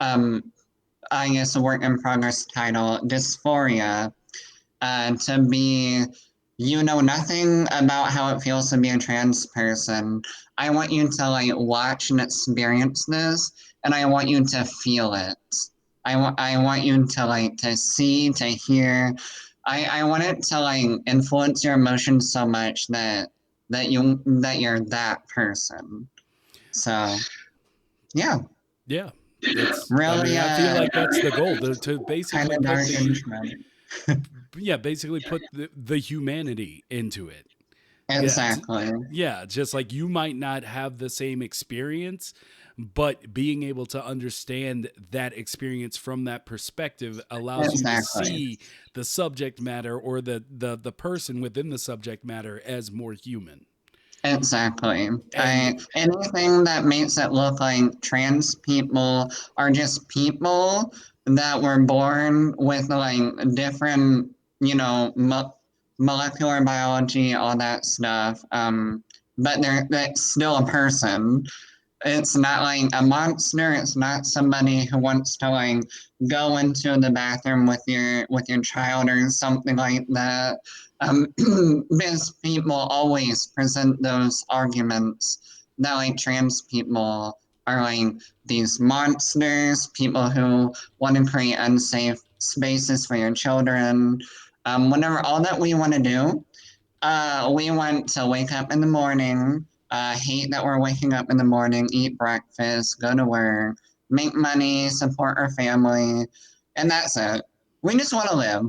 um, I guess, a work in progress title, Dysphoria, to be you know nothing about how it feels to be a trans person. I want you to like watch and experience this, and I want you to feel it. I want you to like to see, to hear. I want it to like influence your emotions so much that you're that person. So yeah, Yeah, that's, I really mean, I feel like that's the goal, to kind basically of put dark the, intro. yeah, basically put the humanity into it. Yeah, Exactly. yeah, just like you might not have the same experience, but being able to understand that experience from that perspective allows you to Exactly. see the subject matter, or the person within the subject matter, as more human. Exactly. And Anything that makes it look like trans people are just people that were born with like different, molecular biology, all that stuff. But that's still a person. It's not like a monster. It's not somebody who wants to like go into the bathroom with your child or something like that. Because people always present those arguments that like trans people are like these monsters, people who want to create unsafe spaces for your children. Whenever all that we want to do, we want to wake up in the morning, hate that we're waking up in the morning, eat breakfast, go to work, make money, support our family, and that's it. We just want to live.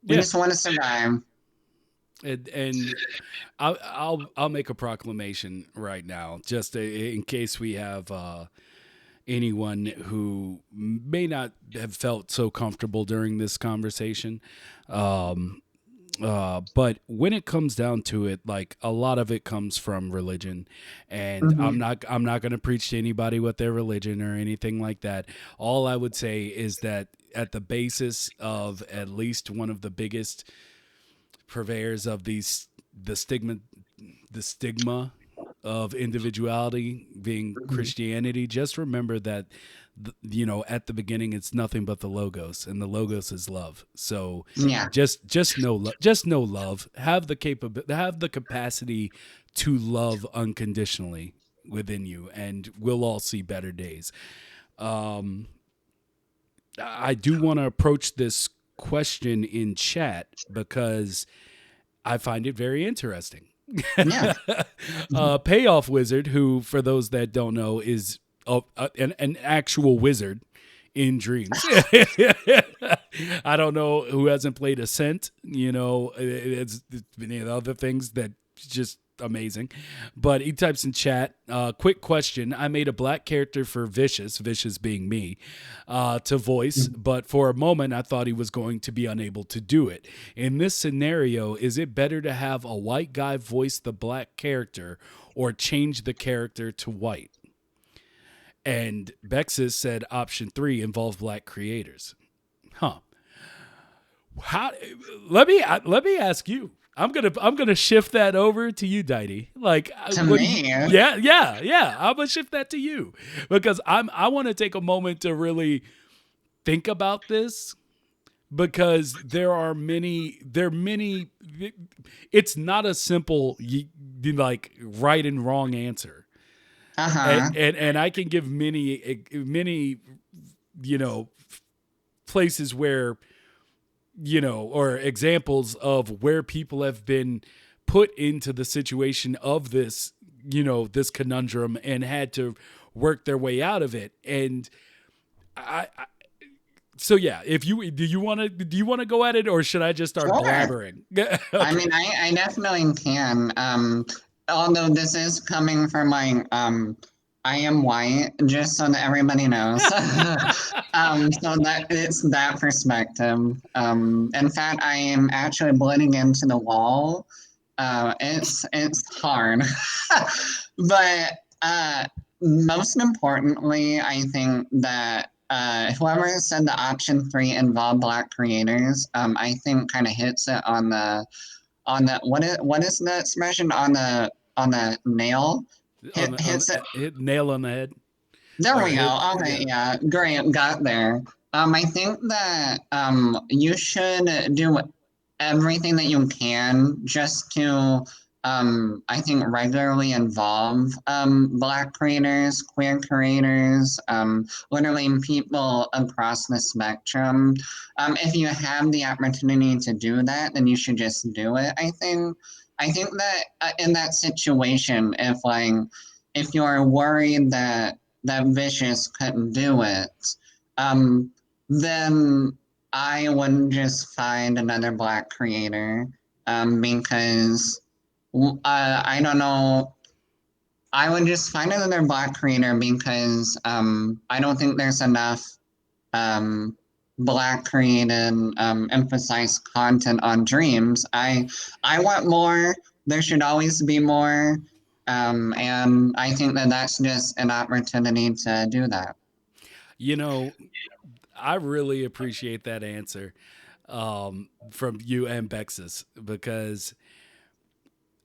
We yeah, just want to survive. and I'll make a proclamation right now, just in case we have anyone who may not have felt so comfortable during this conversation. Um, but when it comes down to it, like, a lot of it comes from religion, and Mm-hmm. I'm not going to preach to anybody what their religion or anything like that. All I would say is that at the basis of at least one of the biggest purveyors of the stigma of individuality being Mhm. Christianity, just remember that at the beginning it's nothing but the logos, and the logos is love. So Yeah. just know love. Have the capacity to love unconditionally within you, and we'll all see better days. Um, I do want to approach this question in chat because I find it very interesting. Yeah. Payoff Wizard, who, for those that don't know, is an actual wizard in dreams. I don't know who hasn't played Ascent. It's many of the other things that just amazing. But he types in chat, quick question. I made a black character for Vicious being me, to voice, but for a moment I thought he was going to be unable to do it. In this scenario, is it better to have a white guy voice the black character or change the character to white? And Bexis said option 3 involve black creators. Huh. How let me ask you. I'm gonna shift that over to you, Didy. Like, To what do you? me, Yeah. I'm gonna shift that to you because I want to take a moment to really think about this because there are many. It's not a simple like right and wrong answer, and uh-huh. and, and I can give many you know places where or examples of where people have been put into the situation of this conundrum and had to work their way out of it. And I so yeah, if you do you want to go at it, or should I just start Sure. blabbering? I Okay. mean, I definitely can. Although this is coming from like, I am white, just so that everybody knows. So that it's that perspective. In fact, I am actually blending into the wall. It's hard, but most importantly, I think that whoever said the option 3 involved black creators, I think kind of hits it on the what is the expression on the nail? On Hits it. hit nail on the head There or we hit go. Okay, yeah. yeah, great, got there. I think that you should do everything that you can just to I think regularly involve Black creators, queer creators, literally people across the spectrum. If you have the opportunity to do that, then you should just do it. I think that in that situation, if you're worried that Vicious couldn't do it, um, then I would just find another black creator, because I don't know. I would just find another black creator because I don't think there's enough um, black created emphasized content on dreams. I want more. There should always be more, and I think that that's just an opportunity to do that. you know I really appreciate that answer from you and Bexus because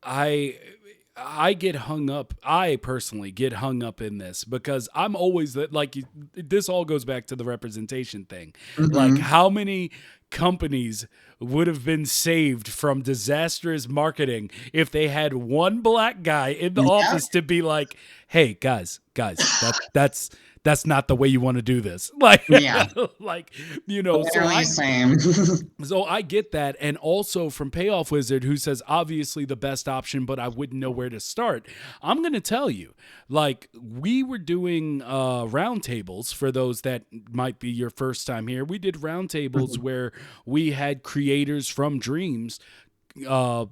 I I get hung up. I personally get hung up in this because I'm always that like this all goes back to the representation thing. Like Mm-hmm. how many companies would have been saved from disastrous marketing if they had one black guy in the Yeah. office to be like, "Hey guys, that's not the way you want to do this." Like Yeah. like so Literally I same. so I get that. And also from Payoff Wizard, who says, obviously the best option, but I wouldn't know where to start. I'm going to tell you, like, we were doing roundtables for those that might be your first time here. We did roundtables where we had creators from Dreams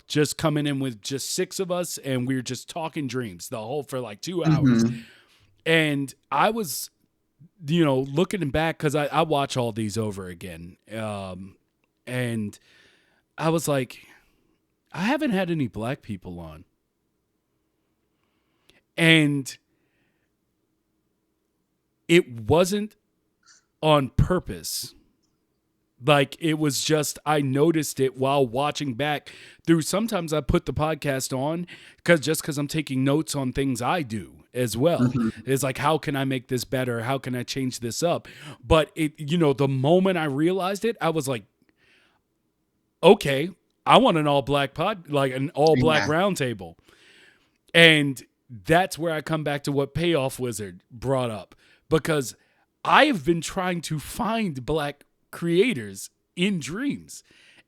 just coming in with just 6 of us, and we were just talking dreams the whole for like 2 hours. Mm-hmm. And I was, looking back because I watch all these over again. And I was like, I haven't had any black people on. And it wasn't on purpose Like it was just I noticed it while watching back through. Sometimes I put the podcast on because I'm taking notes on things I do as well. Hmm. It's like, how can I make this better? How can I change this up? But it, the moment I realized it, I was like, okay, I want an all black like an all black Yeah. round table. And that's where I come back to what Payoff Wizard brought up, because I have been trying to find black creators in dreams,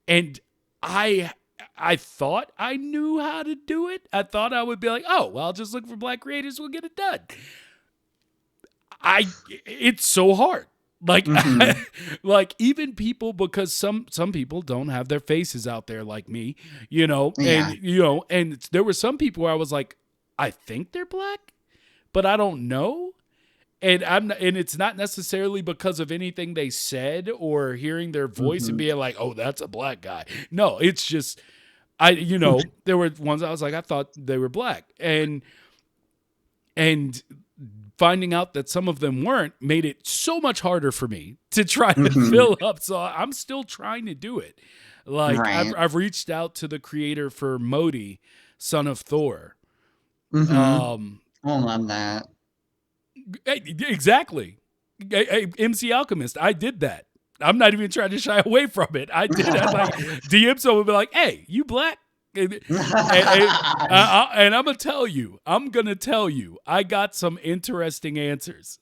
and I I thought I knew how to do it. I thought I would be like, oh, well, I'll just look for black creators, we'll get it done. It's so hard. Like Hmm. like even people, because some people don't have their faces out there like me, and Yeah. and there were some people where I was like, I think they're black, but I don't know. And and it's not necessarily because of anything they said or hearing their voice and Hmm. being like, oh, that's a black guy. No, it's just there were ones I was like, I thought they were black. And finding out that some of them weren't made it so much harder for me to try to Hmm. fill up. So I'm still trying to do it. Like Right. I've reached out to the creator for Modi, Son of Thor. Hmm. Um, I love that. exactly. MC Alchemist. I did that. I'm not even trying to shy away from it. I did. I like DM someone would be like, "Hey, you black?" And I'm gonna tell you, I got some interesting answers.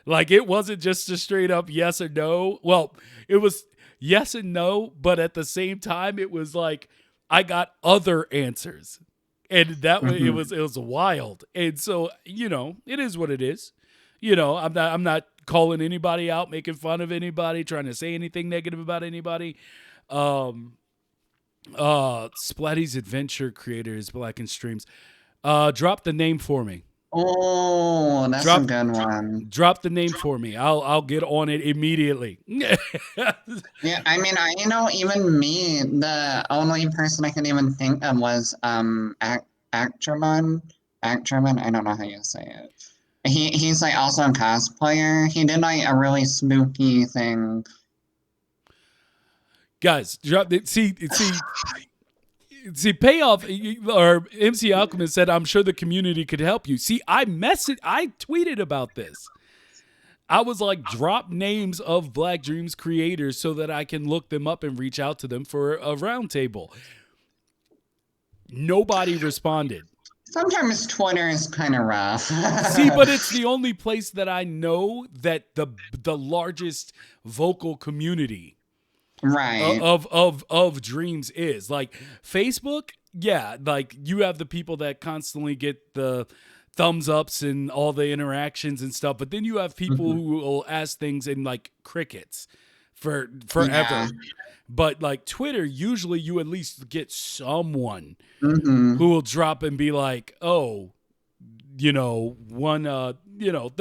Like it wasn't just a straight up yes or no. Well, it was yes and no, but at the same time, it was like I got other answers, and that way Hmm. it was wild. And so it is what it is. I'm not calling anybody out, making fun of anybody, trying to say anything negative about anybody. Um, Splatty's Adventure creators, Black and Streams. Drop the name for me. Oh, that's a Drop good one. drop the name for me. I'll get on it immediately. Yeah, I mean, even me, the only person I could even think of was Actramon. Actramon, I don't know how you say it. He's like also a cosplayer. He did like a really spooky thing. Guys, drop it. See, payoff or MC Alchemist said, "I'm sure the community could help you." See, I tweeted about this. I was like, drop names of Black Dreams creators so that I can look them up and reach out to them for a roundtable. Nobody responded. Sometimes Twitter is kind of rough. See, but it's the only place that I know that the largest vocal community Right. of dreams is. Like Facebook, yeah, like you have the people that constantly get the thumbs ups and all the interactions and stuff, but then you have people Hmm. who will ask things in like crickets for Yeah. forever. But like Twitter, usually you at least get someone Hmm. who will drop and be like, oh, they'll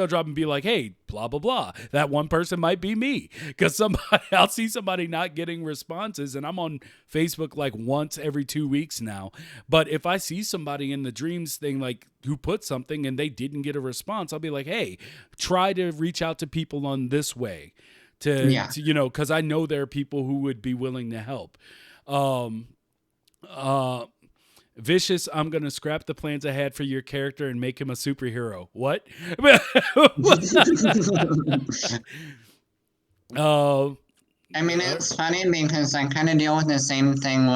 drop and be like, hey, blah blah blah, that one person might be me, because somebody I'll see somebody not getting responses, and I'm on Facebook like once every 2 weeks now. But if I see somebody in the dreams thing, like who put something and they didn't get a response, I'll be like, hey, try to reach out to people on this way Yeah. because I know there are people who would be willing to help. um uh Vicious, I'm gonna scrap the plans I had for your character and make him a superhero. What? uh, I mean, it's funny because I kind of deal with the same thing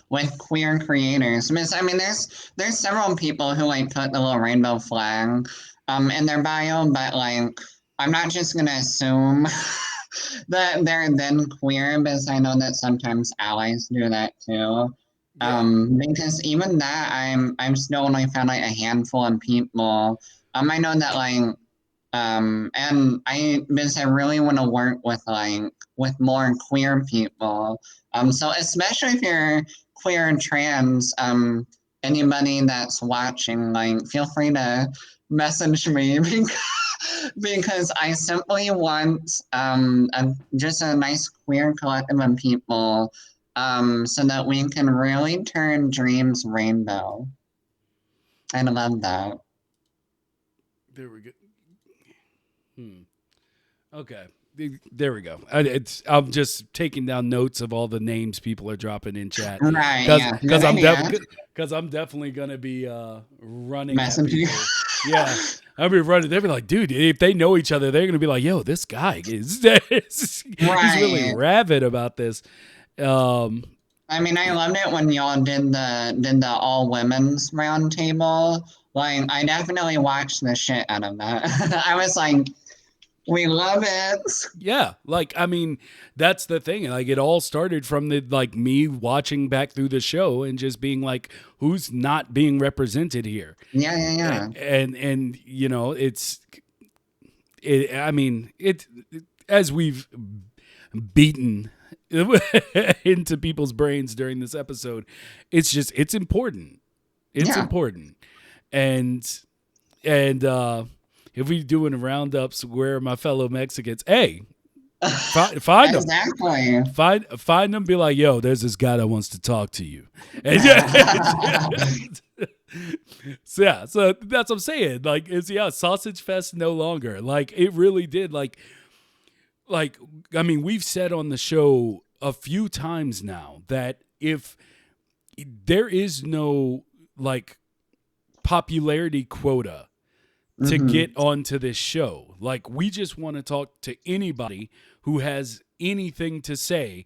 with queer creators. Because I mean, there's several people who like put the little rainbow flag in their bio, but like I'm not just gonna assume that they're then queer because I know that sometimes allies do that too. yeah. Because even that I'm still only found like a handful of people. I know that like and because I really want to work with more queer people. So especially if you're queer and trans, anybody that's watching, like, feel free to message me because I simply want just a nice queer collective of people, so that we can really turn dreams rainbow. I love that. There we go. Hmm. Okay. There we go. I'm just taking down notes of all the names people are dropping in chat Right, because yeah, good because I'm idea. because I'm definitely gonna be running at Messenger. people. Yeah, I'll be running. They'll be like, dude, if they know each other, they're gonna be like, yo, this guy is he's really Right. rabid about this. Um, I mean, I loved it when y'all did the all women's round table. Like, I definitely watched the shit out of that. I was like, we love it. Yeah, like I mean, that's the thing. Like it all started from the like me watching back through the show and just being like, who's not being represented here? Yeah, yeah, yeah. And you know, I mean, as we've beaten into people's brains during this episode, it's important. It's Yeah. important. And if we doing roundups where my fellow Mexicans, hey, find them. Exactly. Find them. Be like, yo, there's this guy that wants to talk to you. And so yeah, so that's what I'm saying. Like, it's sausage fest no longer. Like, it really did. Like, I mean, we've said on the show a few times now that if there is no like popularity quota to Hmm. get onto this show. Like, we just want to talk to anybody who has anything to say,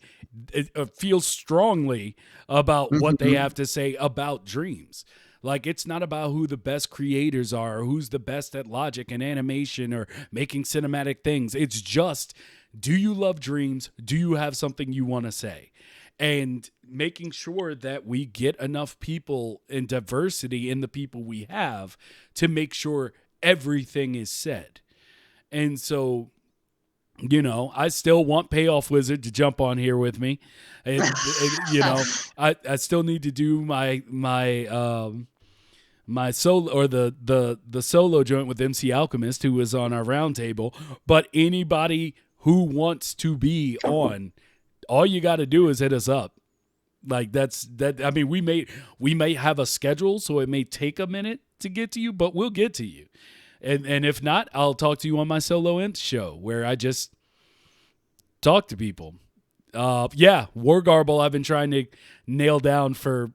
feels strongly about what they Hmm. have to say about dreams. Like, it's not about who the best creators are or who's the best at logic and animation or making cinematic things. It's just, do you love dreams? Do you have something you want to say? And making sure that we get enough people and diversity in the people we have to make sure everything is said. And so, you know, I still want Payoff Wizard to jump on here with me. You know, I still need to do my solo or the solo joint with MC Alchemist, who was on our roundtable. But anybody who wants to be on, all you got to do is hit us up. Like that's that. I mean, we may have a schedule, so it may take a minute to get to you, but we'll get to you. And if not, I'll talk to you on my solo int show where I just talk to people. Yeah, War Garble I've been trying to nail down for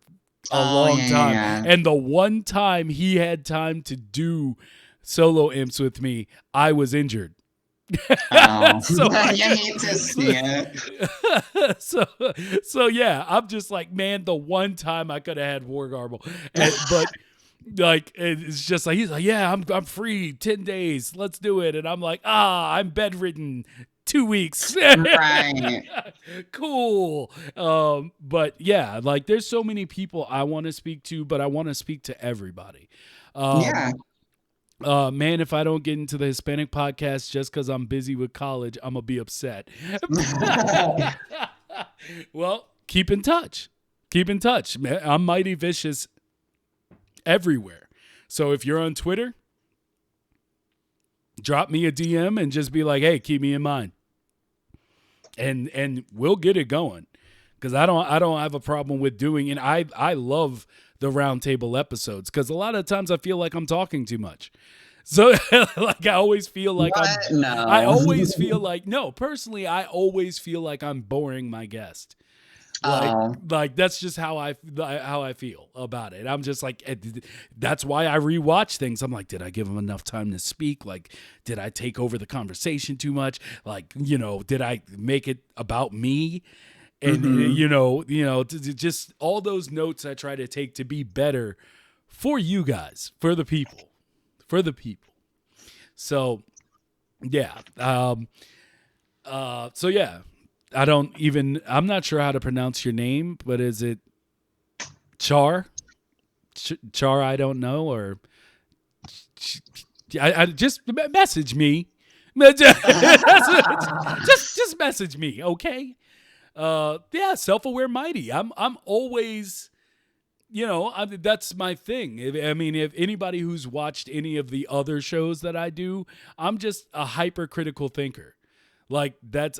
a Oh, long yeah, yeah, time. yeah. And the one time he had time to do solo imps with me, I was injured. Oh, so I you hate to see it. so so yeah, I'm just like, man, the one time I could have had War Garble. But like it's just like he's like, yeah, I'm free 10 days, let's do it. And I'm like, I'm bedridden 2 weeks. Right. Cool. But yeah, like there's so many people I want to speak to, but I want to speak to everybody. Yeah. Man, if I don't get into the Hispanic podcast just because I'm busy with college, I'm gonna be upset. Well, keep in touch. Keep in touch. I'm Mighty Vicious everywhere. So if you're on Twitter, drop me a DM and just be like, hey, keep me in mind. And we'll get it going. Because I don't have a problem with doing, and I love the roundtable episodes because a lot of times I feel like I'm talking too much. So like I always feel like What? I No. always feel like, no, personally I always feel like I'm boring my guest. Like Oh, like that's just how I feel about it. I'm just like, that's why I rewatch things. I'm like, did I give him enough time to speak? Like, did I take over the conversation too much? Like, you know, did I make it about me? And hmm, just all those notes I try to take to be better for you guys, for the people. So yeah. So yeah, I'm not sure how to pronounce your name, but is it Char? Char, I don't know, or I just message me. just message me, okay? Yeah, self-aware mighty. I'm always, that's my thing. I mean, if anybody who's watched any of the other shows that I do, I'm just a hypercritical thinker. Like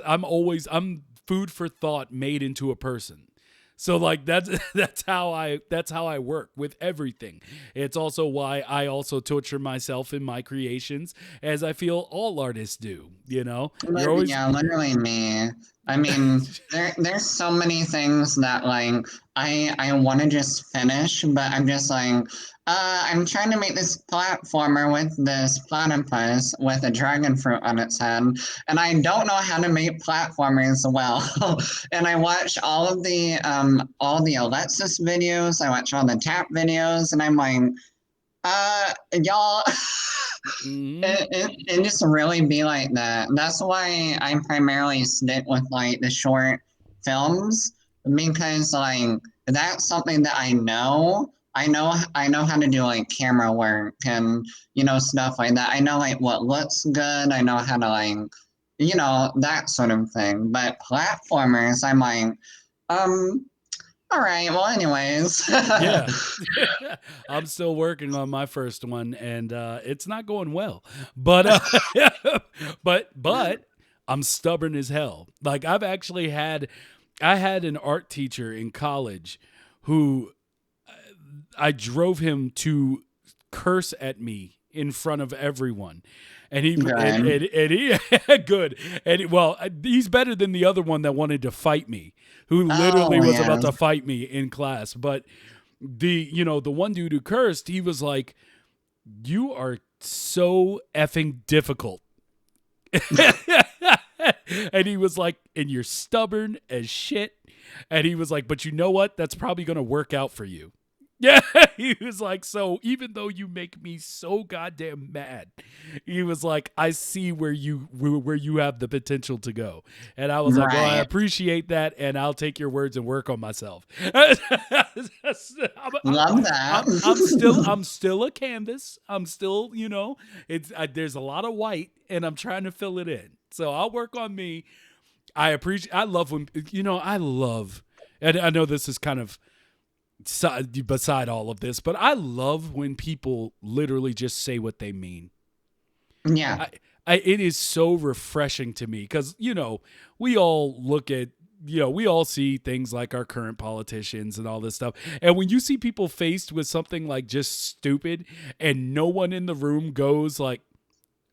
I'm food for thought made into a person. So like that's how I work with everything. It's also why I also torture myself in my creations, as I feel all artists do. You're always Yeah, literally me. I mean, there's so many things that like I want to just finish, but I'm just like, I'm trying to make this platformer with this platypus with a dragon fruit on its head, and I don't know how to make platformers well. And I watch all the Alexis videos, I watch all the tap videos, and I'm like, y'all. mm-hmm. It just really be like that. That's why I primarily stick with like the short films because like that's something that I know. I know how to do like camera work and stuff like that. I know like what looks good. I know how to like that sort of thing. But platformers, I'm like, um, all right. Well, anyways. Yeah. I'm still working on my first one, and it's not going well. But but I'm stubborn as hell. Like I had an art teacher in college who I drove him to curse at me in front of everyone. And he Good. and he good. Well, he's better than the other one that wanted to fight me, who literally Oh was yeah. about to fight me in class. But the one dude who cursed, he was like, "You are so effing difficult." And he was like, "And you're stubborn as shit." And he was like, "But you know what? That's probably going to work out for you." Yeah, he was like, "So even though you make me so goddamn mad," he was like, "I see where you have the potential to go." And I was like, "Well, I Right. appreciate that, and I'll take your words and work on myself." I'm, Love I'm, that. I'm still a canvas. I'm still, there's a lot of white, and I'm trying to fill it in. So I'll work on me. I love when, I love, and I know this is kind of beside all of this, but I love when people literally just say what they mean. Yeah. I, it is so refreshing to me because we all look at we all see things like our current politicians and all this stuff, and when you see people faced with something like just stupid, and no one in the room goes like,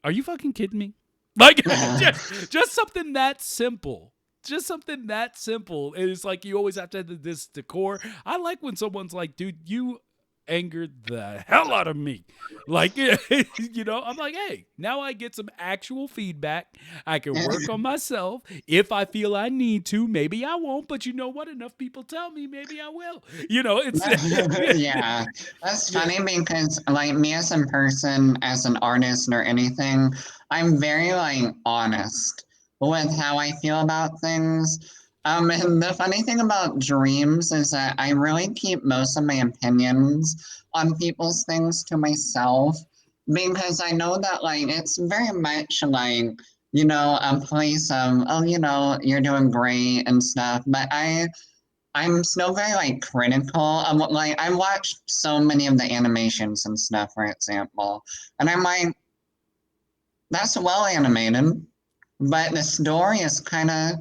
"Are you fucking kidding me?" Like just something that simple. Just something that simple. It's like you always have to have this decor. I like when someone's like, "Dude, you angered the hell out of me." Like, I'm like, "Hey, now I get some actual feedback. I can work on myself. If I feel I need to, maybe I won't, but you know what? Enough people tell me, maybe I will." It's Yeah, that's yeah. funny because like me as a person, as an artist or anything, I'm very like honest with how I feel about things. And the funny thing about dreams is that I really keep most of my opinions on people's things to myself because I know that like it's very much like a place of oh you're doing great and stuff, but I'm still very like critical. Like I watched so many of the animations and stuff, for example, and I'm like, that's well animated, but the story is kind of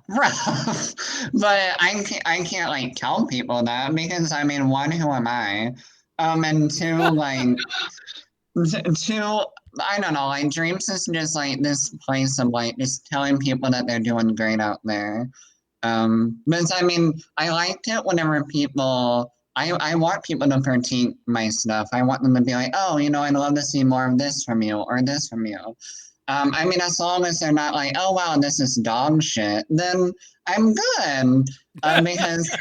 rough. But I can't like tell people that because I mean, one, who am I? And two, like two. I don't know, like dreams is just like this place of like just telling people that they're doing great out there. But I mean, I liked it whenever I want people to critique my stuff. I want them to be like, oh, I'd love to see more of this from you or this from you. I mean, as long as they're not like, oh, wow, this is dog shit, then I'm good. Because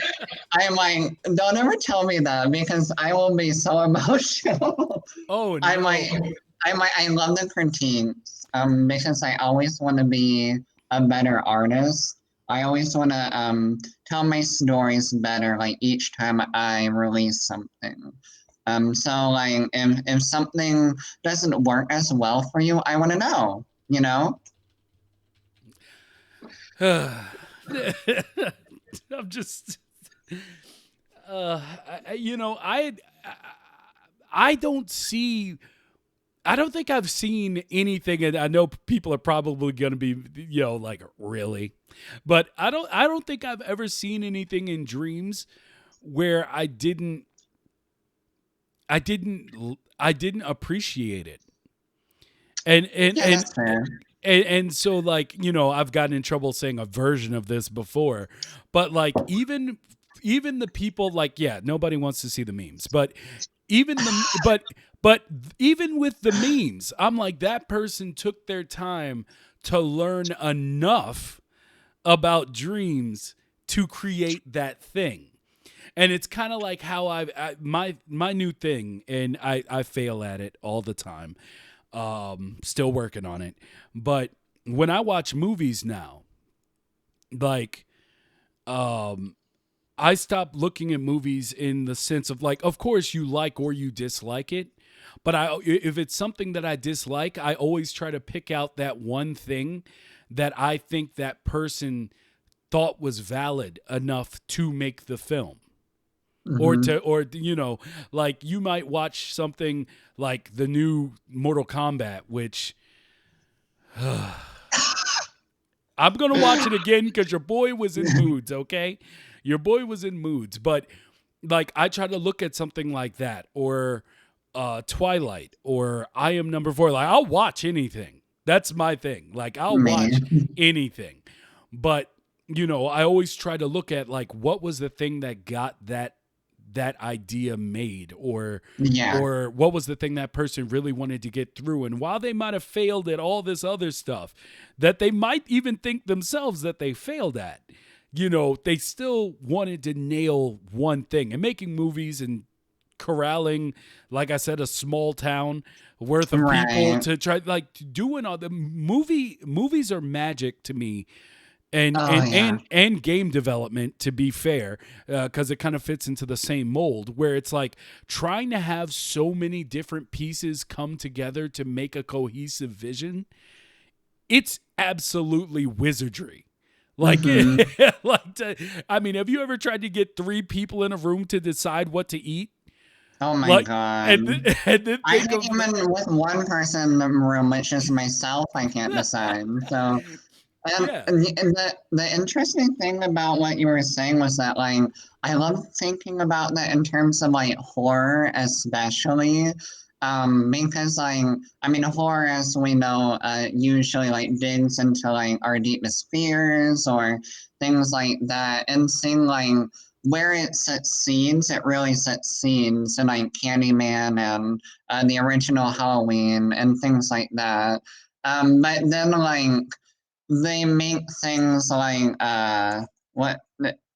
I'm like, don't ever tell me that because I will be so emotional. Oh I'm like, no. I love the critiques because I always want to be a better artist. I always want to tell my stories better, like each time I release something. So like if something doesn't work as well for you, I want to know, you know? I'm just uh I, I- you know I don't see I don't think I've seen anything, and I know people are probably going to be, like, really, but I don't think I've ever seen anything in dreams where I didn't appreciate it. And and Yeah, and that's fair. and so, like, I've gotten in trouble saying a version of this before, but like, even the people, like, yeah, nobody wants to see the memes, but even the but even with the memes, I'm like, that person took their time to learn enough about dreams to create that thing. And it's kind of like how my new thing, and I fail at it all the time. Still working on it. But when I watch movies now, like, um I stop looking at movies in the sense of, like, of course you like or you dislike it, but if it's something that I dislike, I always try to pick out that one thing that I think that person thought was valid enough to make the film. Hmm. Or like, you might watch something like the new Mortal Kombat, which I'm gonna watch it again because your boy was in moods. Okay, your boy was in moods, but like, I try to look at something like that, or Twilight, or I Am Number Four. Like, I'll watch anything. That's my thing. Like, I'll Me. watch anything, but I always try to look at, like, what was the thing that got that idea made, Yeah. or what was the thing that person really wanted to get through. And while they might have failed at all this other stuff that they might even think themselves that they failed at, they still wanted to nail one thing. And making movies and corralling, like I said, a small town worth of people Right. to try, like, doing all the movies are magic to me, and Oh and yeah. and and game development, to be fair, because it kind of fits into the same mold, where it's like trying to have so many different pieces come together to make a cohesive vision. It's absolutely wizardry. Like, Hmm. I mean, have you ever tried to get three people in a room to decide what to eat? Oh my Like, God. and then I think can't of even with one person in the room, which is myself, I can't decide. So, yeah. and the interesting thing about what you were saying was that, like, I love thinking about that in terms of like horror, especially, because, like, I mean, horror, as we know, usually like digs into like our deepest fears or things like that, and seeing like where it succeeds, it really succeeds in like Candyman and the original Halloween and things like that. But then, like, they make things like what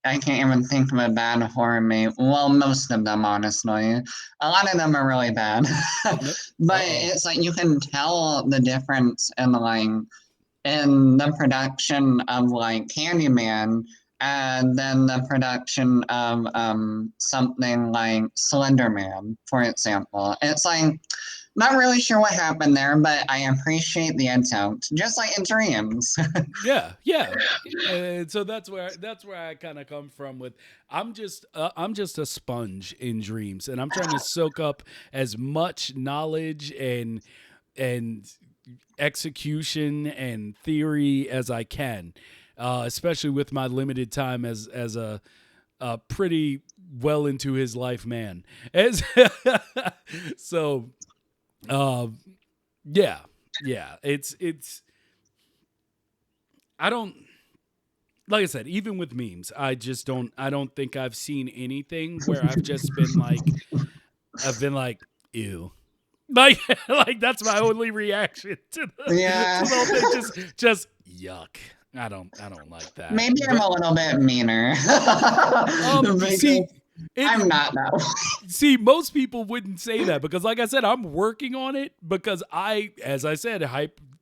I can't even think of a bad horror movie. Well, most of them, honestly, a lot of them are really bad. No. But Uh-oh. it's like you can tell the difference in like in the production of like Candyman and then the production of something like Slender Man, for example. It's like not really sure what happened there, but I appreciate the attempt, just like in Dreams. Yeah, yeah. And so that's where I kind of come from with, I'm just a sponge in dreams, and I'm trying to soak up as much knowledge and execution and theory as I can, especially with my limited time as a pretty well into his life man. As so, um, yeah, yeah. It's I don't, like I said, even with memes, I don't think I've seen anything where I've been like, ew. Like, like, that's my only reaction to the Yeah, whole thing. Just yuck. I don't like that. maybe I'm But a little bit meaner see, because it I'm not that way. see, most people wouldn't say that, because, like I said, I'm working on it, because as I said,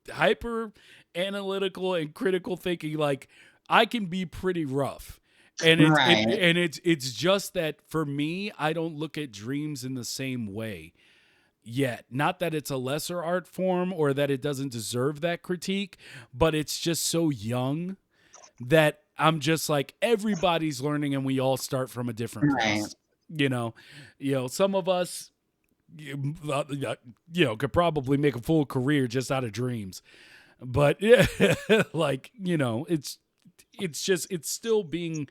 hyper analytical and critical thinking. Like, I can be pretty rough, and Right, it's just that for me, I don't look at dreams in the same way yet. Not that it's a lesser art form or that it doesn't deserve that critique, but it's just so young that I'm just like, everybody's learning and we all start from a different right. place. You know, some of us, could probably make a full career just out of dreams. But yeah, like, it's still being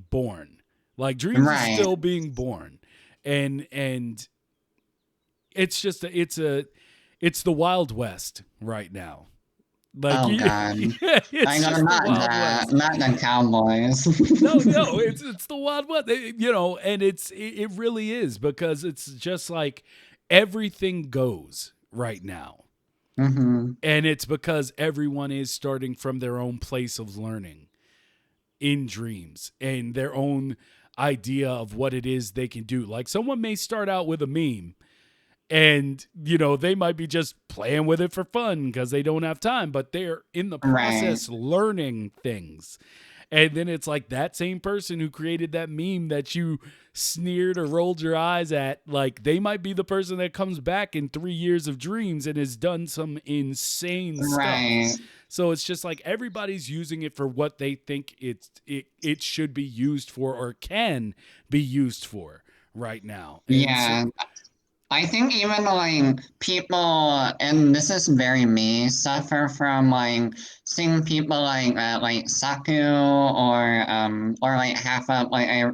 born. Like dreams is Right. still being born. And it's just it's the Wild West right now. Like Oh God. I it's know just the not Wild that. West. Not the Cowboys. No, it's the Wild West. And it really is, because it's just like everything goes right now. Mm-hmm. And it's because everyone is starting from their own place of learning in dreams and their own idea of what it is they can do. Like someone may start out with a meme, and they might be just playing with it for fun because they don't have time, but they're in the Right. process learning things. And then it's like that same person who created that meme that you sneered or rolled your eyes at, like they might be the person that comes back in 3 years of dreams and has done some insane stuff. Right. So it's just like everybody's using it for what they think it should be used for or can be used for right now. And so Yeah. I think even like people, and this is very me, suffer from like seeing people like Saku or like Half Up, like I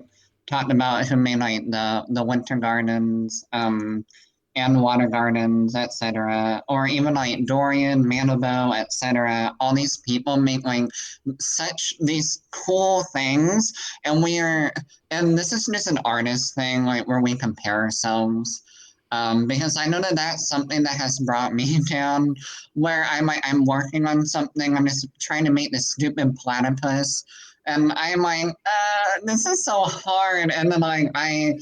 talked about, who made like the winter gardens and water gardens, etc. Or even like Dorian, Manabo, etc. All these people make like such these cool things, and and this is just an artist thing, like where we compare ourselves, because I know that that's something that has brought me down, where I'm working on something. I'm just trying to make this stupid platypus, and I'm like, this is so hard. And then like I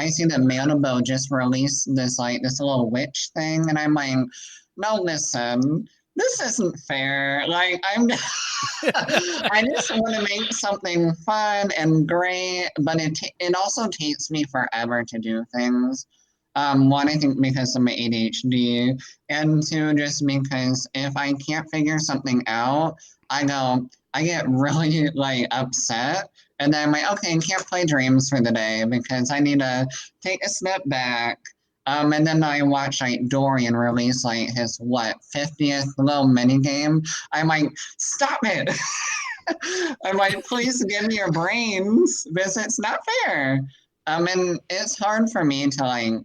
see that Manobo just released this little witch thing, and I'm like, no, listen. This isn't fair. Like I just want to make something fun and great, but it also takes me forever to do things. One, I think because of my ADHD, and two, just because if I can't figure something out, I get really like upset, and then I'm like, okay, I can't play dreams for the day because I need to take a step back. And then I watch like Dorian release like his 50th little mini game. I'm like, stop it. I'm like, please give me your brains because it's not fair. And it's hard for me to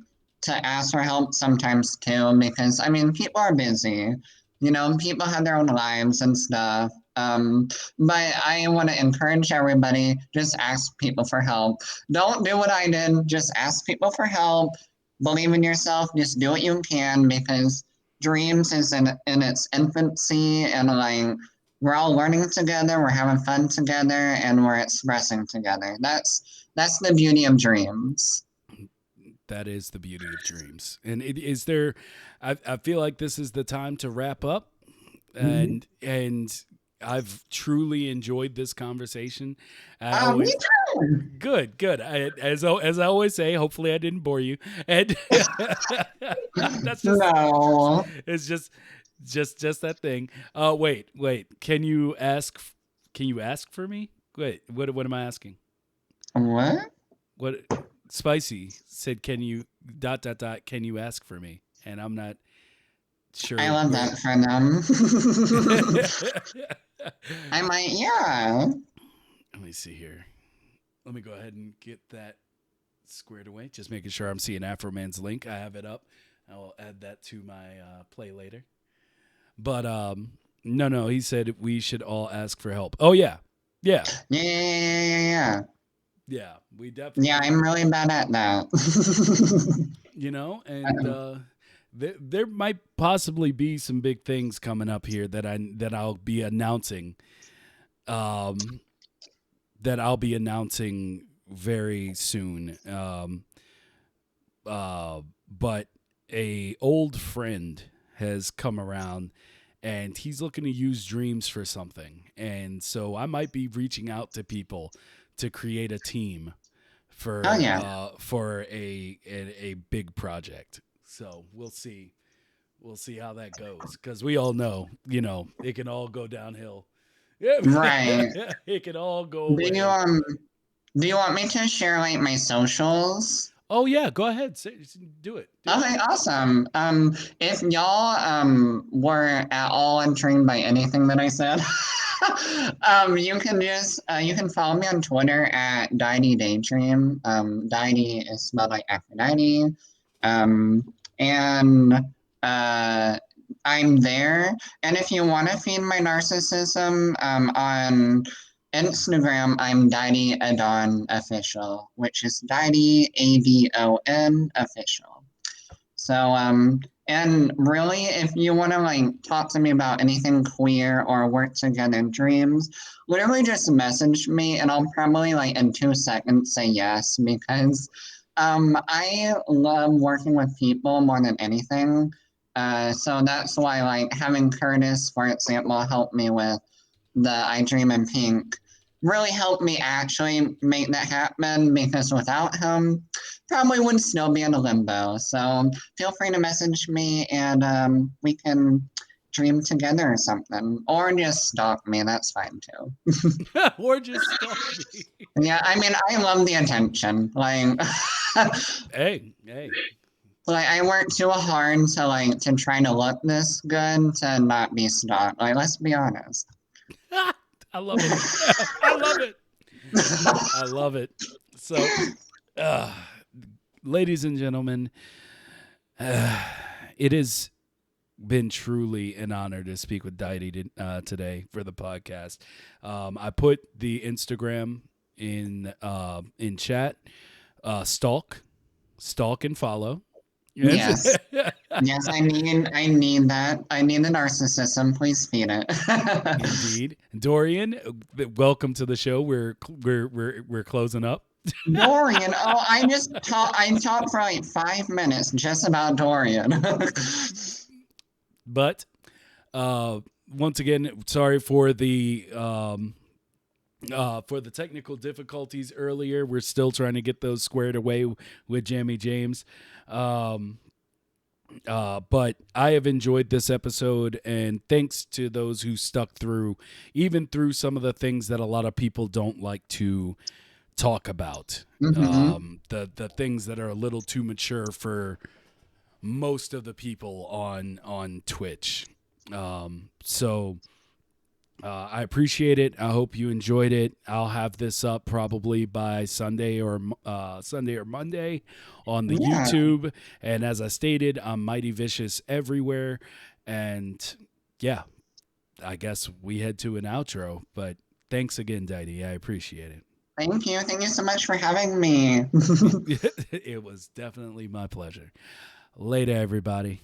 ask for help sometimes too, because I mean people are busy, people have their own lives and stuff. But I want to encourage everybody, just ask people for help. Don't do what I did, just ask people for help. Believe in yourself, just do what you can, because dreams is in its infancy, and like we're all learning together, we're having fun together, and we're expressing together. That's the beauty of dreams. that is the beauty of dreams. And is there, I feel like this is the time to wrap up. Mhm. And I've truly enjoyed this conversation. I Me always too. good. As I always say, hopefully I didn't bore you. And that's just No. it's just that thing. Wait. Can you ask for me? Wait, what am I asking? What? What Spicy said, can you dot dot dot can you ask for me? And I'm not I sure love where. that for them. I might, yeah. Let me see here. Let me go ahead and get that squared away. Just making sure I'm seeing Afroman's link. I have it up. I'll add that to my play later. But no. He said we should all ask for help. Oh yeah, yeah, Yeah, yeah, yeah, yeah, yeah. yeah. We Yeah, definitely, I'm really bad at that. and there might possibly be some big things coming up here that I'll be announcing. Um, that I'll be announcing very soon. But a old friend has come around and he's looking to use dreams for something. And so I might be reaching out to people to create a team Oh yeah. for a big project. So we'll see. We'll see how that goes, because we all know, it can all go downhill. Yeah, Right. it can all go Do you away. um do you want me to share like my socials? Oh yeah, go ahead. Do it. Do it. Okay, awesome. If y'all were at all intrigued by anything that I said, you can just you can follow me on Twitter at Deity Daydream. Deity is spelled like Aphrodite. Um, and uh, I'm there. And if you want to feed my narcissism, on Instagram, I'm Deity Adon Official, which is Deity ADON Official. So, and really, if you want to like talk to me about anything queer or work together in dreams, literally just message me and I'll probably like in 2 seconds say yes because I love working with people more than anything. So that's why like having Curtis, for example, help me with the I Dream in Pink really helped me actually make that happen because without him, probably would still be in a limbo. So feel free to message me and we can dream together or something. Or just stalk me, that's fine too. Or just stalk me. Yeah, I mean, I love the attention. Like, Hey. like I work too hard to like to try to look this good to not be stalked. Like, let's be honest. I love it. I love it. I love it. So, uh, ladies and gentlemen, it has been truly an honor to speak with Deity today for the podcast. I put the Instagram in chat. Stalk and follow. Yes. Yes, I need that. I need the narcissism. Please feed it. Indeed, Dorian. Welcome to the show. We're closing up. Dorian. Oh, I talked for like 5 minutes just about Dorian. But once again, sorry for the technical difficulties earlier. We're still trying to get those squared away with Jammy James. But I have enjoyed this episode, and thanks to those who stuck through, even through some of the things that a lot of people don't like to talk about. Mm-hmm. The things that are a little too mature for most of the people on Twitch. So I appreciate it. I hope you enjoyed it. I'll have this up probably by Sunday or Monday on the Yeah. YouTube. And as I stated, I'm Mighty Vicious everywhere. And yeah, I guess we head to an outro. But thanks again, Deity. I appreciate it. Thank you. Thank you so much for having me. It was definitely my pleasure. Later, everybody.